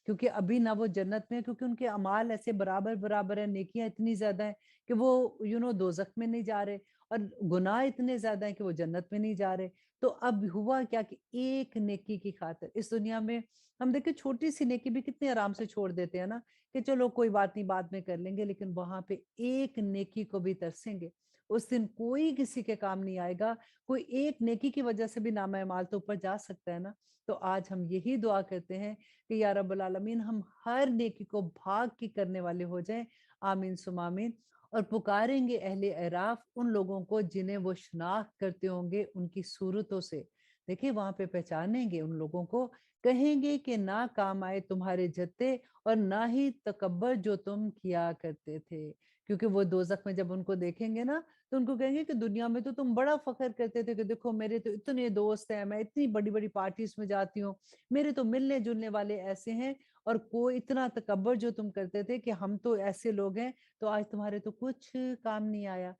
S1: क्योंकि अभी ना वो जन्नत में, क्योंकि उनके अमाल ऐसे बराबर-बराबर हैं, नेकियां इतनी ज़्यादा हैं कि वो दोज़ख में नहीं जा रहे, और गुनाह इतने ज़्यादा हैं कि वो जन्नत में नहीं जा रहे। तो अब हुआ क्या कि एक नेकी की खातिर इस दुनिया में हम देखिए छोटी-सी नेकी भी कितने आराम से छोड़ देते हैं ना, कि चलो कोई बात नहीं बाद में कर लेंगे, लेकिन वहाँ पे एक नेकी को भी तरसेंगे। उस दिन कोई किसी के काम नहीं आएगा, कोई एक नेकी की वजह से भी नामा-ए-माल तो ऊपर जा सकता है ना। तो आज हम यही दुआ करते हैं कि या रब्बल आलमीन हम हर नेकी को भाग के करने वाले हो जाएँ। आमीन सुम्मा आमीन। और पुकारेंगे अहले एराफ उन लोगों को जिन्हें वो शनाख्त करते होंगे उनकी सूरतों से। देखिए वहाँ पे पहचानेंगे उन लोगों को, कहेंगे कि ना काम आए तुम्हारे जत्ते, और ना ही तकब्बर जो तुम किया करते थे। क्योंकि वो दोज़ख में जब उनको देखेंगे ना, तो उनको कहेंगे कि दुनिया में तो तुम बड़ा फ़ख्र करते थे कि देखो मेरे तो इतने दोस्त हैं, मैं इतनी बड़ी-बड़ी पार्टीज़ में जाती हूँ, मेरे तो मिलने-जुलने वाले ऐसे हैं, और कोई इतना तकब्बर जो तुम करते थे कि हम तो ऐसे लोग हैं, तो आज तुम्हारे तो कुछ काम नहीं आया।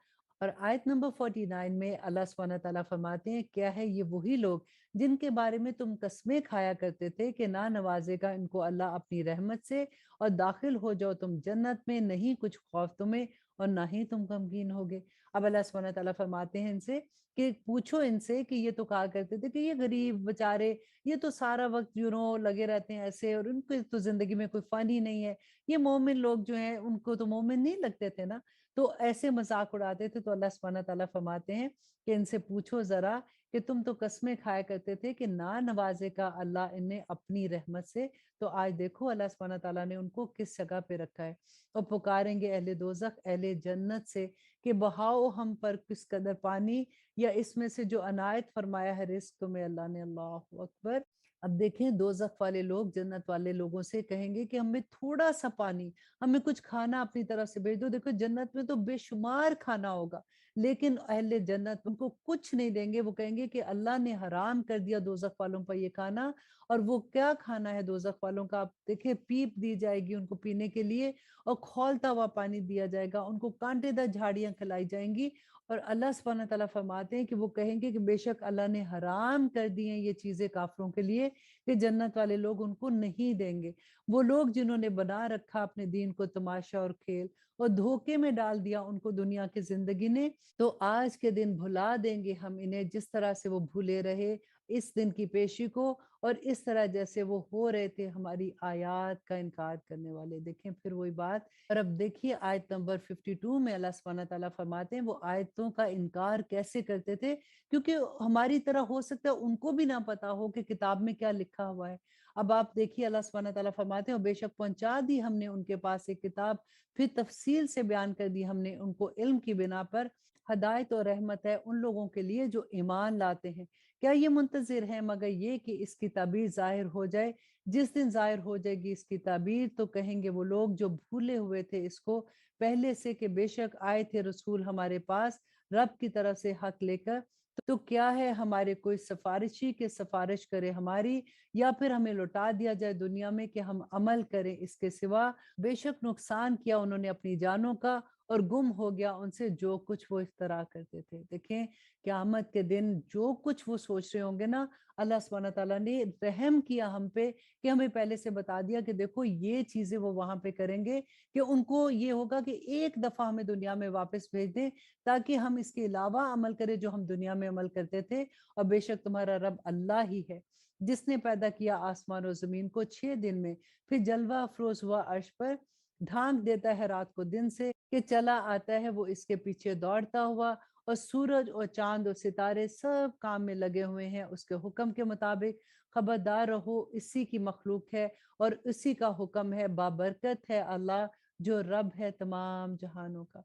S1: और आयत नंबर 49 में अल्लाह सुब्हानहू तआला फरमाते हैं, क्या है ये वही लोग जिनके बारे में तुम कस्में खाया करते थे कि ना नवाजेगा इनको अल्लाह अपनी रहमत से और दाखिल हो जाओ तुम जन्नत में, नहीं कुछ खौफ तुम्हें और ना ही तुम गमगीन होगे। अब अल्लाह सुब्हानहू तआला फरमाते हैं इनसे कि पूछो इनसे कि ये तो कहा करते थे कि ये गरीब बेचारे, ये तो सारा वक्त लगे रहते हैं ऐसे और उनको तो जिंदगी में कोई फन ही नहीं है। ये मोमिन लोग जो हैं उनको तो मोमिन नहीं लगते थे ना, तो ऐसे मजाक उड़ाते थे। तो अल्लाह सुब्हानहू तआला फरमाते हैं कि इनसे पूछो जरा कि तुम तो कस्में खाया करते थे कि ना नवाजेगा अल्लाह इन्हें अपनी रहमत से, तो आज देखो अल्लाह सुब्हानहू तआला ने उनको किस जगह पे रखा है। और पुकारेंगे अहले दोजख अहले जन्नत से कि बहाओ हम पर किस कदर पानी या इसमें से जो अनायत फरमाया है रिस्क में अल्लाह ने। अल्लाह अकबर। अब देखें दोजख वाले लोग जन्नत वाले लोगों से कहेंगे कि हमें थोड़ा सा पानी, हमें कुछ खाना अपनी तरफ से भेज दो। देखो जन्नत में तो बेशुमार खाना होगा, लेकिन अहले जन्नत उनको कुछ नहीं देंगे। वो कहेंगे कि अल्लाह ने हराम कर दिया दोजख वालों पर ये खाना। और वो क्या खाना है दोजख वालों का, आप देखिए पीप दी जाएगी उनको पीने के लिए और खौलता हुआ पानी दिया जाएगा, उनको कांटेदार झाड़ियां खिलाई जाएंगी। और अल्लाह सुब्हानहू तआला फरमाते हैं कि वो कहेंगे कि बेशक अल्लाह ने हराम कर दी हैं ये चीजें काफिरों के लिए, कि जन्नत वाले लोग उनको नहीं देंगे। वो लोग जिन्होंने बना रखा अपने दीन को तमाशा और खेल और धोखे में डाल दिया उनको दुनिया की जिंदगी ने, तो आज के दिन भुला देंगे हम इन्हें जिस तरह से वो भूले रहे इस दिन की पेशी को, और इस तरह जैसे वो हो रहे थे हमारी आयात का इनकार करने वाले। देखें फिर वही बात। और अब देखिए आयत नंबर 52 में अल्लाह सुब्हानहू तआला फरमाते हैं वो आयतों का इनकार कैसे करते थे, क्योंकि हमारी तरह हो सकता है उनको भी ना पता हो कि किताब में क्या लिखा हुआ है। अब आप देखिए अल्लाह सुब्हानहू तआला फरमाते हैं और बेशक पहुंचा दी हमने उनके पास एक किताब, फिर तफसील से बयान कर दी हमने उनको इल्म की बिना पर, हदायत और रहमत है उन लोगों के लिए जो ईमान लाते हैं। क्या ये मुंतजिर है मगर ये कि इसकी ताबीर जाहिर हो जाए। जिस दिन जाहिर हो जाएगी इसकी ताबीर तो कहेंगे वो लोग जो भूले हुए थे इसको पहले से कि बेशक आए थे रसूल हमारे पास रब की तरफ से हक लेकर, तो क्या है हमारे कोई सिफारिशी के सिफारिश करे हमारी, या फिर हमें लौटा दिया जाए दुनिया में कि हम अमल करें इसके सिवा। बेशक नुकसान किया उन्होंने अपनी जानों का और गुम हो गया उनसे जो कुछ वो इफ्तरा करते थे। देखें क़यामत के दिन जो कुछ वो सोच रहे होंगे ना, अल्लाह सुब्हानहू तआला ने रहम किया हम पे कि हमें पहले से बता दिया कि देखो ये चीजें वो वहां पे करेंगे, कि उनको ये होगा कि एक दफा हमें दुनिया में वापस भेज दें ताकि हम इसके अलावा अमल करें जो हम दुनिया में अमल करते थे। और बेशक तुम्हारा रब अल्लाह ही है जिसने पैदा किया आसमान और जमीन को 6 दिन में, फिर जलवा अफरोज हुआ अर्श पर, ढांक देता है रात को दिन से कि चला आता है वो इसके पीछे दौड़ता हुआ, और सूरज और चांद और सितारे सब काम में लगे हुए हैं उसके हुक्म के मुताबिक। खबरदार रहो इसी की मखलूक है और इसी का हुक्म है, बाबरकत है अल्लाह जो रब है तमाम जहानों का।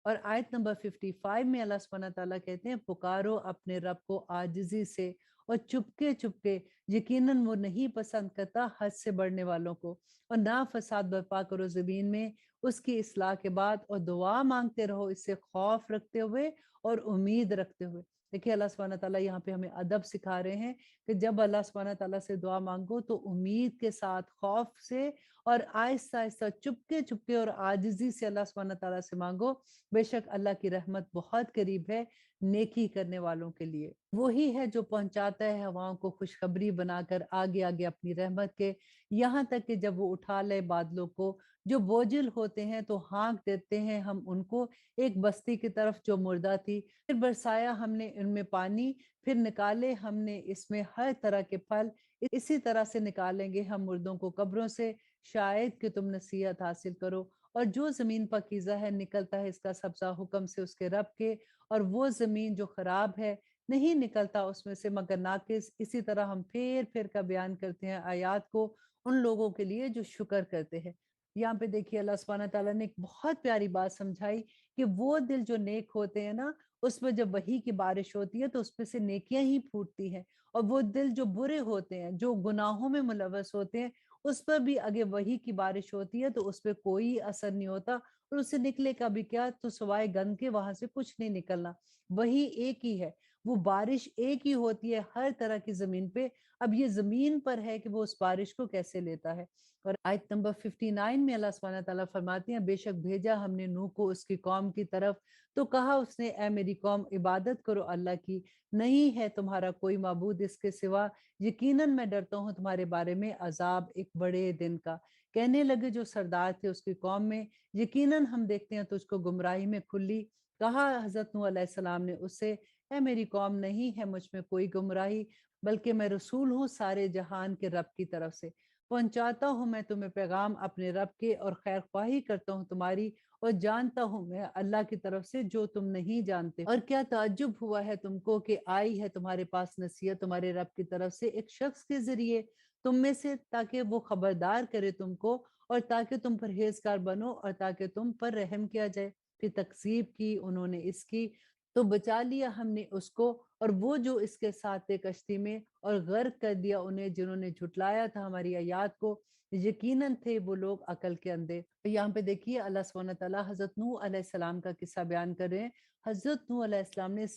S1: और आयत नंबर 55 में अल्लाह सुब्हानहू तआला कहते हैं पुकारो अपने रब को आजिजी से और चुपके चुपके, यकीनन वो नहीं पसंद करता हद से बढ़ने वालों को। और ना फसाद बर्पा करो जमीन में उसकी इस्लाह के बाद, और दुआ मांगते रहो इससे खौफ रखते हुए और उम्मीद रखते हुए। देखिए अल्लाह सुब्हानहू तआला यहाँ पे हमें अदब सिखा रहे हैं कि जब अल्लाह सुब्हानहू तआला से दुआ मांगो तो उम्मीद के साथ, खौफ से और आहिस्ता आहिस्ता चुपके चुपके और आजिजी से अल्लाह सुब्हानहू तआला से मांगो। बेशक अल्लाह की रहमत बहुत करीब है नेकी करने वालों के लिए। वही है जो पहुंचाता है हवाओं को खुशखबरी बनाकर आगे आगे अपनी रहमत के, यहाँ तक कि जब वो उठा ले बादलों को जो बोझिल होते हैं तो हाँक देते हैं हम उनको एक बस्ती की तरफ जो मुर्दा थी। फिर बरसाया हमने इनमें पानी, फिर निकाले हमने इसमें हर तरह के फल। इसी तरह से निकालेंगे हम मुर्दों को कब्रों से, शायद कि तुम नसीहत हासिल करो। और जो जमीन पाकीज़ा है निकलता है इसका सब्जा हुक्म से उसके रब के, और वो जमीन जो खराब है नहीं निकलता उसमें से मगर नाकिस। इसी तरह हम फिर फिर का बयान करते हैं आयात को उन लोगों के लिए जो शुक्र करते हैं। यहाँ पे देखिए अल्लाह सुब्हानहू तआला ने एक बहुत प्यारी बात समझाई कि वो दिल जो नेक होते हैं ना, उसमें जब वही की बारिश होती है तो उसमें से नेकियां ही फूटती हैं। और वो दिल जो बुरे होते हैं, जो गुनाहों में मुलव्वस होते हैं, उस पर भी अगर वही की बारिश होती है तो उस पर कोई असर नहीं होता और उससे निकलेगा भी क्या, तो सवाए गंध के वहां से कुछ नहीं निकलना। वही एक ही है, वो बारिश एक ही होती है हर तरह की जमीन पे। अब ये जमीन पर है कि वो उस बारिश को कैसे लेता है। और आयत नंबर 59 में अल्लाह सुब्हानहू तआला फरमाती हैं, बेशक भेजा हमने नूह को उसकी कौम की तरफ, तो कहा उसने, ए मेरी कौम इबादत करो अल्लाह की, नहीं है तुम्हारा कोई माबूद इसके सिवा, यकीनन मैं डरता हूँ तुम्हारे बारे में अजाब एक बड़े दिन का। कहने लगे जो सरदार थे उसकी कौम में, यकीनन हम देखते हैं तुझको गुमराही में खुली। कहा हजरत नूह अलैहिस्सलाम ने उससे, ए मेरी कौम, नहीं है मुझ में कोई गुमराही, बल्कि मैं रसूल हूँ सारे जहान के रब की तरफ से। पहुंचाता हूँ मैं तुम्हें पैगाम अपने रब के, और खैर ख्वाही करता हूँ तुम्हारी, और जानता हूँ मैं अल्लाह की तरफ से जो तुम नहीं जानते। और क्या ताज्जुब हुआ है तुमको कि आई है तुम्हारे पास नसीहत तुम्हारे रब की तरफ से एक शख्स के जरिए तुम में से, ताकि वो खबरदार करे तुमको, और ताकि तुम परहेजगार बनो, और ताकि तुम पर रहम किया जाए। फिर तकसीब की उन्होंने इसकी, तो बचा लिया हमने उसको और वो जो इसके साथ थे कश्ती में, और गर्क कर दिया उन्हें जिन्होंने झुटलाया था हमारी आयात को। यकीनन थे वो लोग अकल के अंधे। तो यहाँ पे देखिए अल्लाह सुब्हानहू तआला हजरत नूह अलैहिस्सलाम का किस्सा बयान कर रहे हैं। हजरत नूह अलैहिस्सलाम ने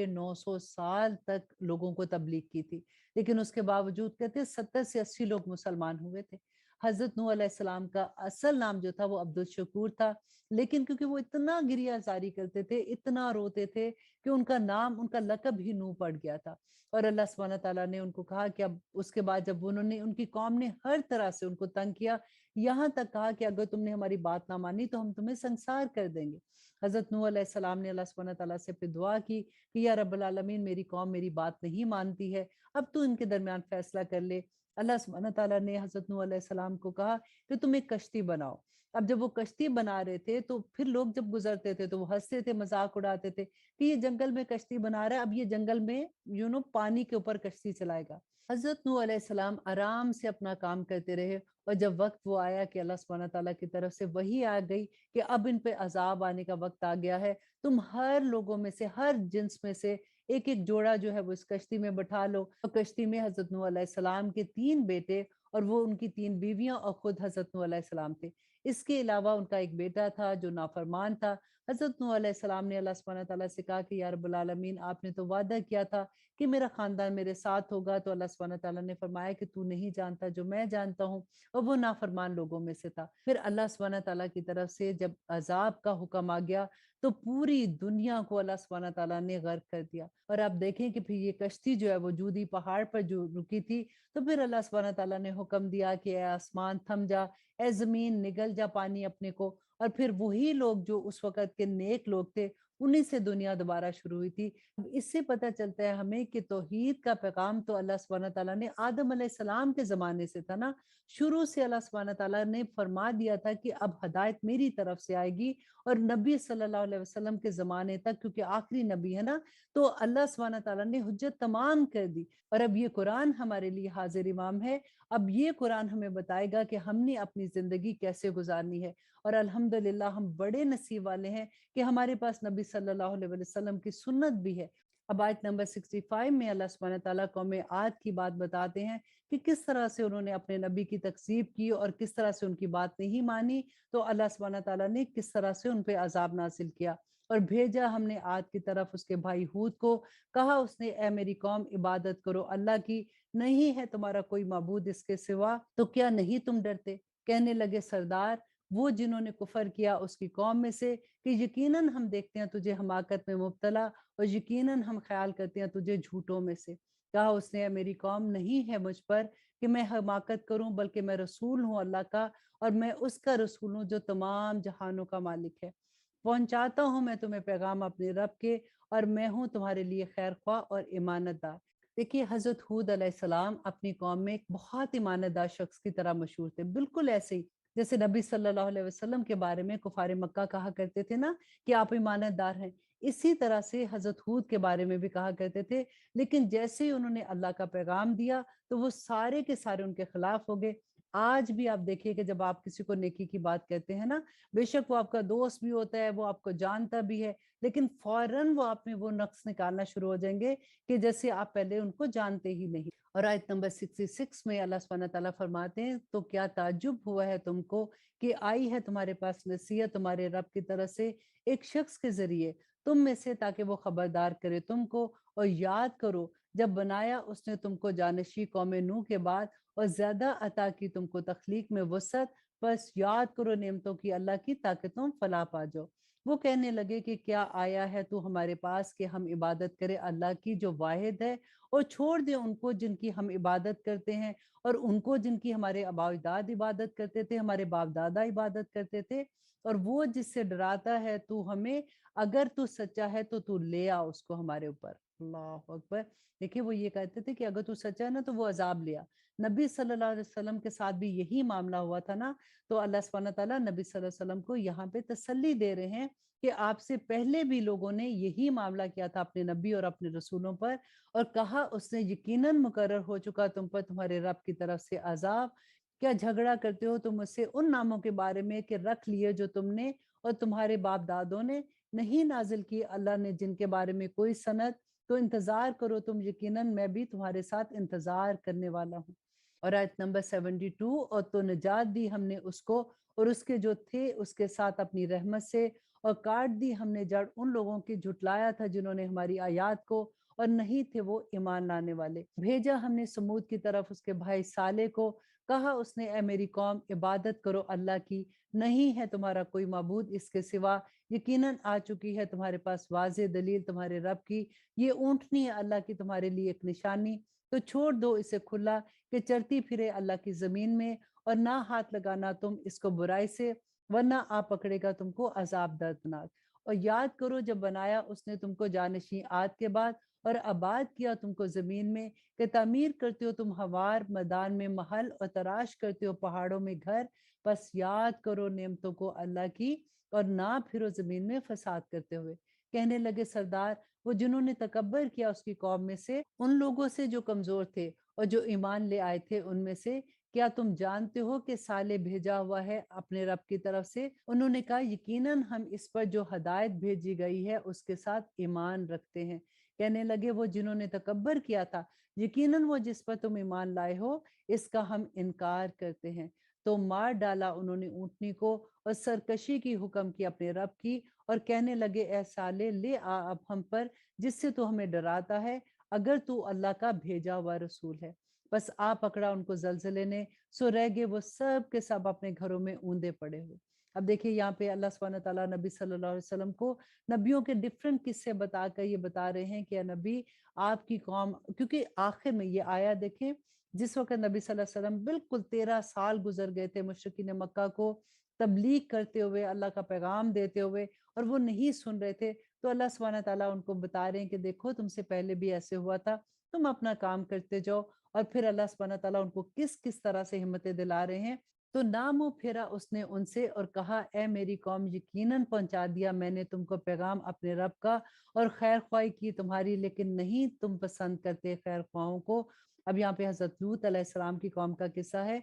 S1: 950 साल तक लोगों को तबलीग की थी, लेकिन उसके बावजूद कहते 70 से 80 लोग मुसलमान हुए थे। हजरत नूह अलैहिस्सलाम का असल नाम जो था वो अब्दुल शकूर था, लेकिन क्योंकि वो इतना गिरिया जारी करते थे, इतना रोते थे, कि उनका नाम, उनका लकब ही नूह पड़ गया था। और अल्लाह सुब्हानहू तआला ने उनको कहा कि अब उसके बाद जब उन्होंने, उनकी कौम ने हर तरह से उनको तंग किया, यहाँ तक कहा कि अगर तुमने हमारी बात ना मानी तो हम तुम्हें संसार कर देंगे। हजरत नूह अलैहिस्सलाम ने अल्लाह सुब्हानहू तआला से फिर दुआ की कि या रब्बुल आलमीन, मेरी कौम मेरी बात नहीं मानती है, अब तू इनके दरमियान फैसला कर ले। अल्लाह सुब्हानहू तआला ने हजरत नूह अलैहिस्सलाम को कहा कि तुम एक कश्ती बनाओ। अब जब वो कश्ती बना रहे थे तो फिर लोग जब गुजरते थे तो वो हंसते थे, मजाक उड़ाते थे कि ये जंगल में कश्ती बना रहा है, अब ये जंगल में पानी के ऊपर कश्ती चलाएगा। हजरत नूह अलैहिस्सलाम आराम से अपना काम करते रहे, और जब वक्त वो आया कि अल्लाह सुब्हानहू तआला की तरफ से वही आ गई कि अब इन पे अजाब आने का वक्त आ गया है, तुम हर लोगों में से, हर जिन्स में से एक एक जोड़ा जो है वो इस कश्ती में बैठा लो। और कश्ती में हजरत नूह अलैहिस्सलाम के 3 बेटे और वो उनकी 3 बीवियां और खुद हजरत नूह अलैहिस्सलाम थे। इसके अलावा उनका एक बेटा था जो नाफरमान था। हजरत नूह अलैहिस्सलाम ने अल्लाह सुब्हानहू तआला से कहा कि या रब्बुल आलमीन, आपने तो वादा किया था कि मेरा खानदान मेरे साथ होगा। तो अल्लाह सुब्हानहू तआला ने फरमाया कि तू नहीं जानता जो मैं जानता हूँ, और वो नाफरमान लोगों में से था। फिर अल्लाह सुब्हानहू तआला की तरफ से जब अजाब का हुक्म आ गया तो पूरी दुनिया को अल्लाह सुब्हानहू तआला ने गर्क कर दिया। और आप देखें कि फिर ये कश्ती जो है वो जूदी पहाड़ पर जो रुकी थी, तो फिर अल्लाह सुब्हानहू तआला ने हुक्म दिया कि ए आसमान थम जा, ए जमीन निगल जा पानी अपने को। और फिर वही लोग जो उस वक्त के नेक लोग थे, उन्हीं से दुनिया दोबारा शुरू हुई थी। अब इससे पता चलता है हमें कि तौहीद का पैगाम तो अल्लाह सुब्हानहू तआला ने आदम अलैहिस्सलाम के जमाने से था ना। शुरू से अल्लाह सुब्हानहू तआला ने फरमा दिया था कि अब हदायत मेरी तरफ से आएगी, और नबी सल्लल्लाहु अलैहि वसल्लम के जमाने तक, क्योंकि आखिरी नबी है ना, तो अल्लाह सुब्हानहू तआला ने हुज्जत तमाम कर दी। और अब ये कुरान हमारे लिए हाजिर इमाम है। अब ये कुरान हमें बताएगा कि हमने अपनी जिंदगी कैसे गुजारनी है। और अल्हम्दुलिल्लाह हम बड़े नसीब वाले हैं कि हमारे पास नबी सल्लल्लाहु अलैहि वसल्लम की सुन्नत भी है। अब आयत नंबर 65 में अल्लाह सुब्हानहू तआला कौम आद की बात बताते हैं कि किस तरह से उन्होंने अपने नबी की तकसीब की और किस तरह से उनकी बात नहीं मानी। तो अल्लाह सुब्हानहू तआला ने किस तरह से उन पे अजाब नासिल किया। और भेजा हमने आद की तरफ उसके भाई हूद को, कहा उसने, ए मेरी कौम, इबादत करो अल्लाह की, नहीं है तुम्हारा कोई माबूद इसके सिवा, तो क्या नहीं तुम डरते। कहने लगे सरदार वो जिन्होंने कुफर किया उसकी कौम में से, कि यकीनन हम देखते हैं तुझे हमाकत में मुब्तला, और यकीनन हम ख्याल करते हैं तुझे झूठों में से। कहा उसने, मेरी कौम, नहीं है मुझ पर कि मैं हमाकत करूं, बल्कि मैं रसूल हूं अल्लाह का, और मैं उसका रसूल हूं जो तमाम जहानों का मालिक है। पहुंचाता हूं मैं तुम्हें पैगाम अपने रब के, और मैं हूं तुम्हारे लिए खैर ख्वाह और ईमानतदार। देखिए हजरत हूद अलैहिस्सलाम अपनी कौम में एक बहुत ईमानतदार शख्स की तरह मशहूर थे, बिल्कुल ऐसे ही जैसे नबी सल्लल्लाहु अलैहि वसल्लम के बारे में कुफार मक्का कहा करते थे ना कि आप ईमानतदार हैं। इसी तरह से हजरत हूद के बारे में भी कहा करते थे। लेकिन जैसे ही उन्होंने अल्लाह का पैगाम दिया तो वो सारे के सारे उनके खिलाफ हो गए। आज भी आप देखिए कि जब आप किसी को नेकी की बात कहते हैं ना, बेशक वो आपका दोस्त भी होता है, वो आपको जानता भी है, लेकिन फौरन वो आप में वो नक्स निकालना शुरू हो जाएंगे कि जैसे आप पहले उनको जानते ही नहीं। और आयत नंबर 66 में अल्लाह सुब्हानहू तआला फरमाते हैं, तो क्या ताज्जुब हुआ है तुमको कि आई है तुम्हारे पास नसीहत तुम्हारे रब की तरफ से एक शख्स के जरिए तुम में से, ताकि वो खबरदार करे तुमको। और याद करो जब बनाया उसने तुमको जानशी कौम नूह के बाद और ज्यादा अता की तुमको तख्लीक में वसत। बस याद करो नेमतों की अल्लाह की, ताकि तुम फलाह पा जाओ। वो कहने लगे कि क्या आया है तू हमारे पास कि हम इबादत करें अल्लाह की जो वाहिद है, और छोड़ दे उनको जिनकी हम इबादत करते हैं, और उनको जिनकी हमारे आबा अजदाद इबादत करते थे, हमारे बाप दादा इबादत करते थे। और वो जिससे डराता है तू हमें, अगर तू सच्चा है तो तू ले आ उसको हमारे ऊपर। अल्लाह अकबर। देखिए वो ये कहते थे कि अगर तू सच्चा है ना तो वो अजाब लिया। नबी सल्लल्लाहु अलैहि वसल्लम के साथ भी यही मामला हुआ था ना। तो अल्लाह सुब्हानहू तआला नबी सल्लल्लाहु अलैहि वसल्लम को यहाँ पे तसल्ली दे रहे हैं कि आपसे पहले भी लोगों ने यही मामला किया था अपने नबी और अपने रसूलों पर, और कहा उसने यकीनन मुकर्रर हो चुका तुम पर तुम्हारे रब की तरफ से अजाब। क्या झगड़ा करते हो तुम मुझसे उन नामों के बारे में कि रख लिए जो तुमने और तुम्हारे बाप दादों ने नहीं नाजिल की अल्लाह ने जिनके बारे में कोई सनद। तो इंतजार करो तुम, यकीनन मैं भी तुम्हारे साथ इंतजार करने वाला हूँ। और आयत नंबर 72, और तो निजात दी हमने उसको और उसके जो थे उसके साथ अपनी रहमत से, और काट दी हमने जड़ उन लोगों की झुटलाया था जिन्होंने हमारी आयात को, और नहीं थे वो ईमान लाने वाले। भेजा हमने समूद की तरफ उसके भाई साले को, कहा उसने ए मेरी कौम इबादत करो अल्लाह की, नहीं है तुम्हारा कोई माबूद इसके सिवा, यकीनन आ चुकी है तुम्हारे पास वाज़े दलील तुम्हारे रब की। ये ऊँटनी है अल्लाह की तुम्हारे लिए एक निशानी, तो छोड़ दो इसे खुला कि चरती फिरे अल्लाह की ज़मीन में, और ना हाथ लगाना तुम इसको बुराई से, वरना आ पकड़ेगा तुमको अज़ाब दर्दनाक। और याद करो जब बनाया उसने तुमको जानशी आद के बाद, और आबाद किया तुमको ज़मीन में, कि तामीर करते हो तुम हवार मैदान में महल, और तराश करते हो पहाड़ों में घर। बस याद करो नेमतों को अल्लाह की, और ना फिरो ज़मीन में फसाद करते हुए। कहने लगे सरदार वो जिन्होंने तकब्बर किया उसकी कौम में से, उन लोगों से जो कमजोर थे और जो ईमान ले आए थे उनमें से, क्या तुम जानते हो कि साले भेजा हुआ है अपने रब की तरफ से? उन्होंने कहा यकीनन हम इस पर जो हदायत भेजी गई है उसके साथ ईमान रखते हैं। कहने लगे वो जिन्होंने तकब्बर किया था, यकीनन वो जिस पर तुम ईमान लाए हो इसका हम इनकार करते हैं। तो मार डाला उन्होंने ऊँटनी को, और सरकशी की हुक्म की अपने रब की, और कहने लगे ए साले ले आ अब हम पर, जिससे तू हमें डराता है, अगर तू अल्लाह का भेजा हुआ रसूल है। बस आ पकड़ा उनको जलजले ने, सो रह गए वो सब के सब अपने घरों में ऊंदे पड़े हुए। अब देखिए यहाँ पे अल्लाह सुब्हानहू तआला नबी सल्लल्लाहु अलैहि वसल्लम को नबियों के डिफरेंट किस्से बताकर ये बता रहे हैं कि या नबी आपकी कौम, क्योंकि आखिर में ये आया देखें जिस वक्त नबी सल्लल्लाहु अलैहि वसल्लम बिल्कुल 13 साल गुजर गए थे मुशरिकीन मक्का को तबलीग करते हुए, अल्लाह का पैगाम देते हुए, और वो नहीं सुन रहे थे। तो अल्लाह सुब्हानहू तआला उनको बता रहे हैं कि देखो तुमसे पहले भी ऐसे हुआ था, तुम अपना काम करते जाओ। और फिर अल्लाह सुब्हानहू तआला उनको किस किस तरह से हिम्मतें दिला रहे हैं। तो ना मुंह फेरा उसने उनसे और कहा ए मेरी कौम यकीनन पहुंचा दिया मैंने तुमको पैगाम अपने रब का, और खैर ख्वाही की तुम्हारी, लेकिन नहीं तुम पसंद करते खैर ख्वाहों को। अब यहाँ पे हजरत लूत अलैहिस्सलाम की कौम का किस्सा है।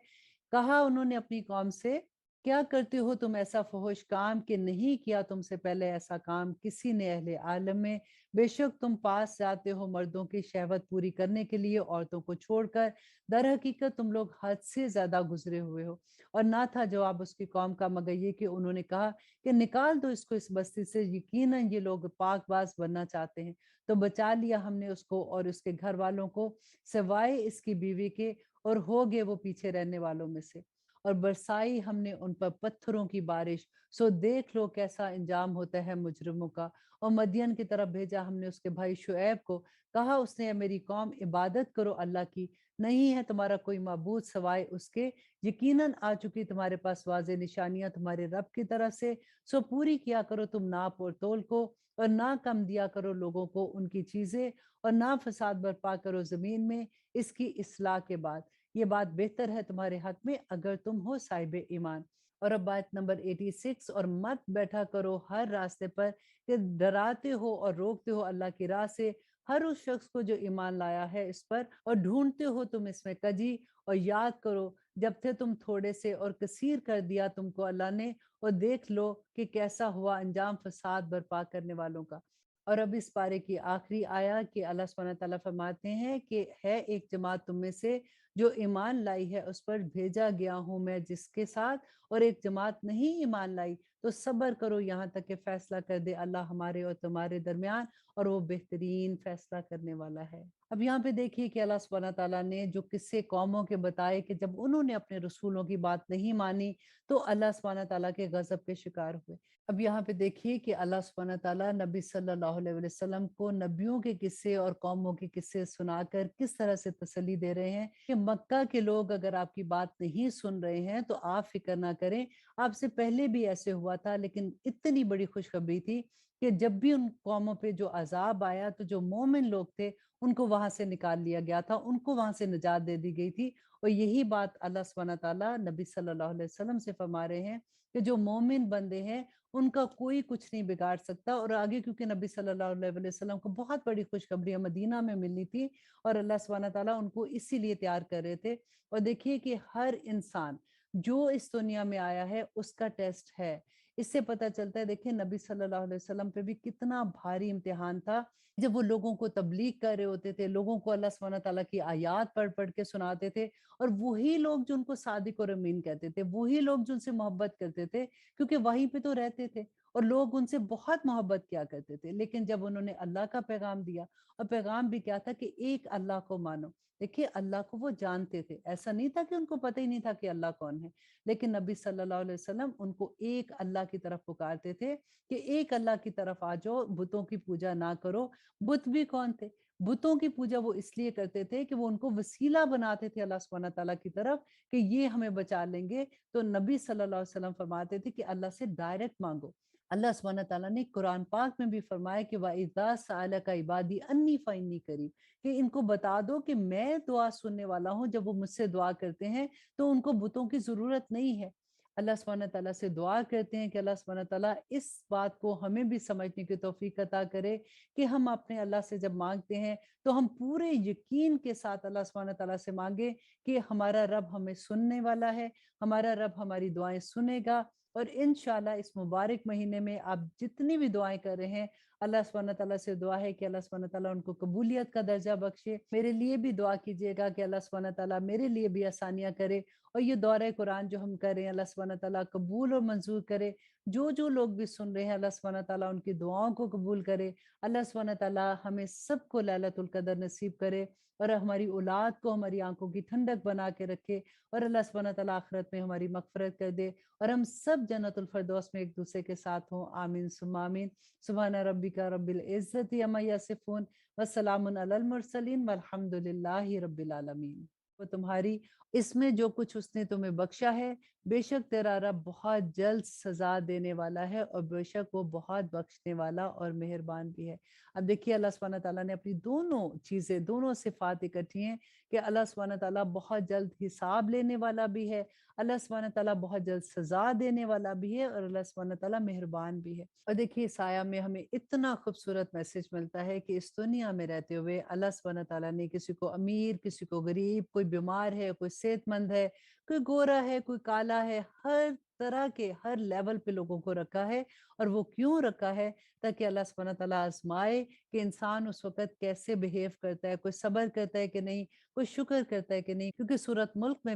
S1: कहा उन्होंने अपनी कौम से, क्या करते हो तुम ऐसा फहुश काम कि नहीं किया तुमसे पहले ऐसा काम किसी ने अहले आलम में। बेशक तुम पास जाते हो मर्दों की शहवत पूरी करने के लिए औरतों को छोड़कर, दर हकीकत तुम लोग हद से ज्यादा गुजरे हुए हो। और ना था जवाब उसकी कौम का मगर ये कि उन्होंने कहा कि निकाल दो इसको इस बस्ती से, यकीनन ये लोग पाकबाज बनना चाहते हैं। तो बचा लिया हमने उसको और उसके घर वालों को, सिवाय इसकी बीवी के, और हो गए वो पीछे रहने वालों में से। और बरसाई हमने उन पर पत्थरों की बारिश, सो देख लो कैसा अंजाम होता है मुजरिमों का। और मदियन की तरफ भेजा हमने उसके भाई शुएब को, कहा उसने मेरी कौम इबादत करो अल्लाह की, नहीं है तुम्हारा कोई माबूद सवाए उसके, यकीनन आ चुकी तुम्हारे पास वाज़े निशानियां तुम्हारे रब की तरफ से, सो पूरी किया करो तुम नाप और तोल को, और ना कम दिया करो लोगों को उनकी चीजें, और ना फसाद बर्पा करो जमीन में इसकी इस्लाह के बाद। ये बात बेहतर है तुम्हारे हक में अगर तुम हो साहिब ईमान। और अब बात नंबर 86, और मत बैठा करो हर रास्ते पर कि डराते हो और रोकते हो अल्लाह की राह से हर उस शख्स को जो ईमान लाया है इस पर, और ढूंढते हो तुम इसमें कजी। और याद करो जब थे तुम थोड़े से और कसीर कर दिया तुमको अल्लाह ने, और देख लो कि कैसा हुआ अंजाम फसाद बर्पा करने वालों का। और अब इस पारे की आखिरी आया कि अल्लाह सुब्हानहू व तआला फरमाते हैं कि है एक जमात तुम में से जो ईमान लाई है, उस पर भेजा गया हूँ मैं जिसके साथ, और एक जमात नहीं ईमान लाई, तो सब्र करो यहाँ तक कि फैसला कर दे अल्लाह हमारे और तुम्हारे दरमियान, और वो बेहतरीन फैसला करने वाला है। अब यहाँ पे देखिए कि अल्लाह सुब्हानहू व तआला ने जो किस्से कौमों के बताए कि जब उन्होंने अपने रसूलों की बात नहीं मानी, तो अल्लाह सुब्हानहू व तआला के गज़ब के शिकार हुए। अब यहाँ पे देखिए कि अल्लाह सुब्हानहू व तआला नबी सल्लल्लाहु अलैहि वसल्लम को नबियों के किस्से और कौमों के किस्से सुनाकर किस तरह से तसल्ली दे रहे हैं कि मक्का के लोग अगर आपकी बात नहीं सुन रहे हैं तो आप फिक्र ना करें, आपसे पहले भी ऐसे हुआ था, लेकिन इतनी बड़ी खुशखबरी थी कि जब भी उन कौमों पे जो अजाब आया तो जो मोमिन लोग थे उनको वहां से निकाल लिया गया था, उनको वहां से निजात दे दी गई थी। और यही बात अल्लाह सुब्हानहू व तआला नबी सल्लल्लाहु अलैहि वसल्लम से फरमा रहे हैं कि जो मोमिन बंदे हैं उनका कोई कुछ नहीं बिगाड़ सकता। और आगे क्योंकि नबी सल्लल्लाहु अलैहि वसल्लम को बहुत बड़ी खुशखबरी मदीना में मिलनी थी, और अल्लाह सुब्हानहू व तआला उनको इसीलिए तैयार कर रहे थे। और देखिए कि हर इंसान जो इस दुनिया में आया है उसका टेस्ट है। इससे पता चलता है, देखिए नबी सल्लल्लाहु अलैहि वसल्लम पे भी कितना भारी इम्तिहान था। जब वो लोगों को तबलीग कर रहे होते थे, लोगों को अल्लाह सुब्हानहू व तआला की आयात पढ़ पढ़ के सुनाते थे, और वही लोग जो उनको सादिक और अमीन कहते थे, वही लोग जो उनसे मोहब्बत करते थे, क्योंकि वहीं पे तो रहते थे और लोग उनसे बहुत मोहब्बत किया करते थे। लेकिन जब उन्होंने अल्लाह का पैगाम दिया, और पैगाम भी क्या था कि एक अल्लाह को मानो। देखिए अल्लाह को वो जानते थे, ऐसा नहीं था कि उनको पता ही नहीं था कि अल्लाह कौन है। लेकिन नबी सल्लल्लाहु अलैहि वसल्लम उनको एक अल्लाह की तरफ पुकारते थे कि एक अल्लाह की तरफ आ जाओ, बुतों की पूजा ना करो। बुत भी कौन थे? बुतों की पूजा वो इसलिए करते थे कि वो उनको वसीला बनाते थे अल्लाह सुब्हानहू व तआला की तरफ कि ये हमें बचा लेंगे। तो नबी सल्लल्लाहु अलैहि वसल्लम फरमाते थे कि अल्लाह से डायरेक्ट मांगो। अल्लाह सुब्हानहू व तआला ने कुरान पाक में भी फरमाया कि वइज़ा सअलका इबादी अन्नी फइन्नी करीब, कि इनको बता दो कि मैं दुआ सुनने वाला हूँ। जब वो मुझसे दुआ करते हैं तो उनको बुतों की जरूरत नहीं है। अल्लाह सुब्हानहू व तआला से दुआ करते हैं कि अल्लाह सुब्हानहू व तआला इस बात को हमें भी समझने की तौफीक अता करे कि हम अपने अल्लाह से जब मांगते हैं तो हम पूरे यकीन के साथ अल्लाह सुब्हानहू व तआला से मांगे कि हमारा रब हमें सुनने वाला है, हमारा रब हमारी दुआएं सुनेगा। और इंशाल्लाह इस मुबारक महीने में आप जितनी भी दुआएं कर रहे हैं, अल्लाह सुब्हानहू व तआला से दुआ है कि अल्लाह सुब्हानहू व तआला उनको कबूलियत का दर्जा बख्शे। मेरे लिए भी दुआ कीजिएगा कि अल्लाह सुब्हानहू व तआला मेरे लिए भी आसानियां करे, और ये दौरे कुरान जो हम कर रहे हैं अल्लाह सुब्हानहू व तआला कबूल और मंजूर करे। जो जो लोग भी सुन रहे हैं अल्लाह सुब्हानहू व तआला उनकी दुआओं को कबूल करे। अल्लाह सुब्हानहू व तआला हमें सबको लैलतुल कदर नसीब करे, और हमारी औलाद को हमारी आंखों की ठंडक बना के रखे, और अल्लाह सुब्हानहू व तआला आखिरत में हमारी मगफरत कर दे, और हम सब जन्नतुल फिरदौस में एक दूसरे के साथ हों। आमीन सुम्मा आमीन। सुभान रब्बिका रब्बिल इज्जति अम्मा यसिफून, वस्सलामुन अलल मुरसलीन, वल्हम्दुलिल्लाहि रब्बिल आलमीन। वो तुम्हारी, इसमें जो कुछ उसने तुम्हें बख्शा है, बेशक तेरा रब बहुत जल्द सजा देने वाला है, और बेशक वो बहुत बख्शने वाला और मेहरबान भी है। अब देखिए अल्लाह सुब्हानहू व तआला ने अपनी दोनों चीजें, दोनों सिफात इकट्ठी हैं कि अल्लाह सुब्हानहू व तआला बहुत जल्द हिसाब लेने वाला भी है, अल्लाह सुब्हानहू व तआला बहुत जल्द सजा देने वाला भी है, और अल्लाह सुब्हानहू व तआला मेहरबान भी है। और देखिए इस आया में हमें इतना खूबसूरत मैसेज मिलता है कि इस दुनिया में रहते हुए अल्लाह सुब्हानहू व तआला ने किसी को अमीर, किसी को गरीब, कोई बीमार है, कोई सेहतमंद है, कोई गोरा है, कोई काला है, हर तरह के हर लेवल पे लोगों को रखा है। और वो क्यों रखा है? ताकि अल्लाह सुब्हानहू व तआला आजमाए कि इंसान उस वक्त कैसे बिहेव करता है, कोई सब्र करता है कि नहीं, कोई शुक्र करता है कि नहीं। क्योंकि सूरत मुल्क में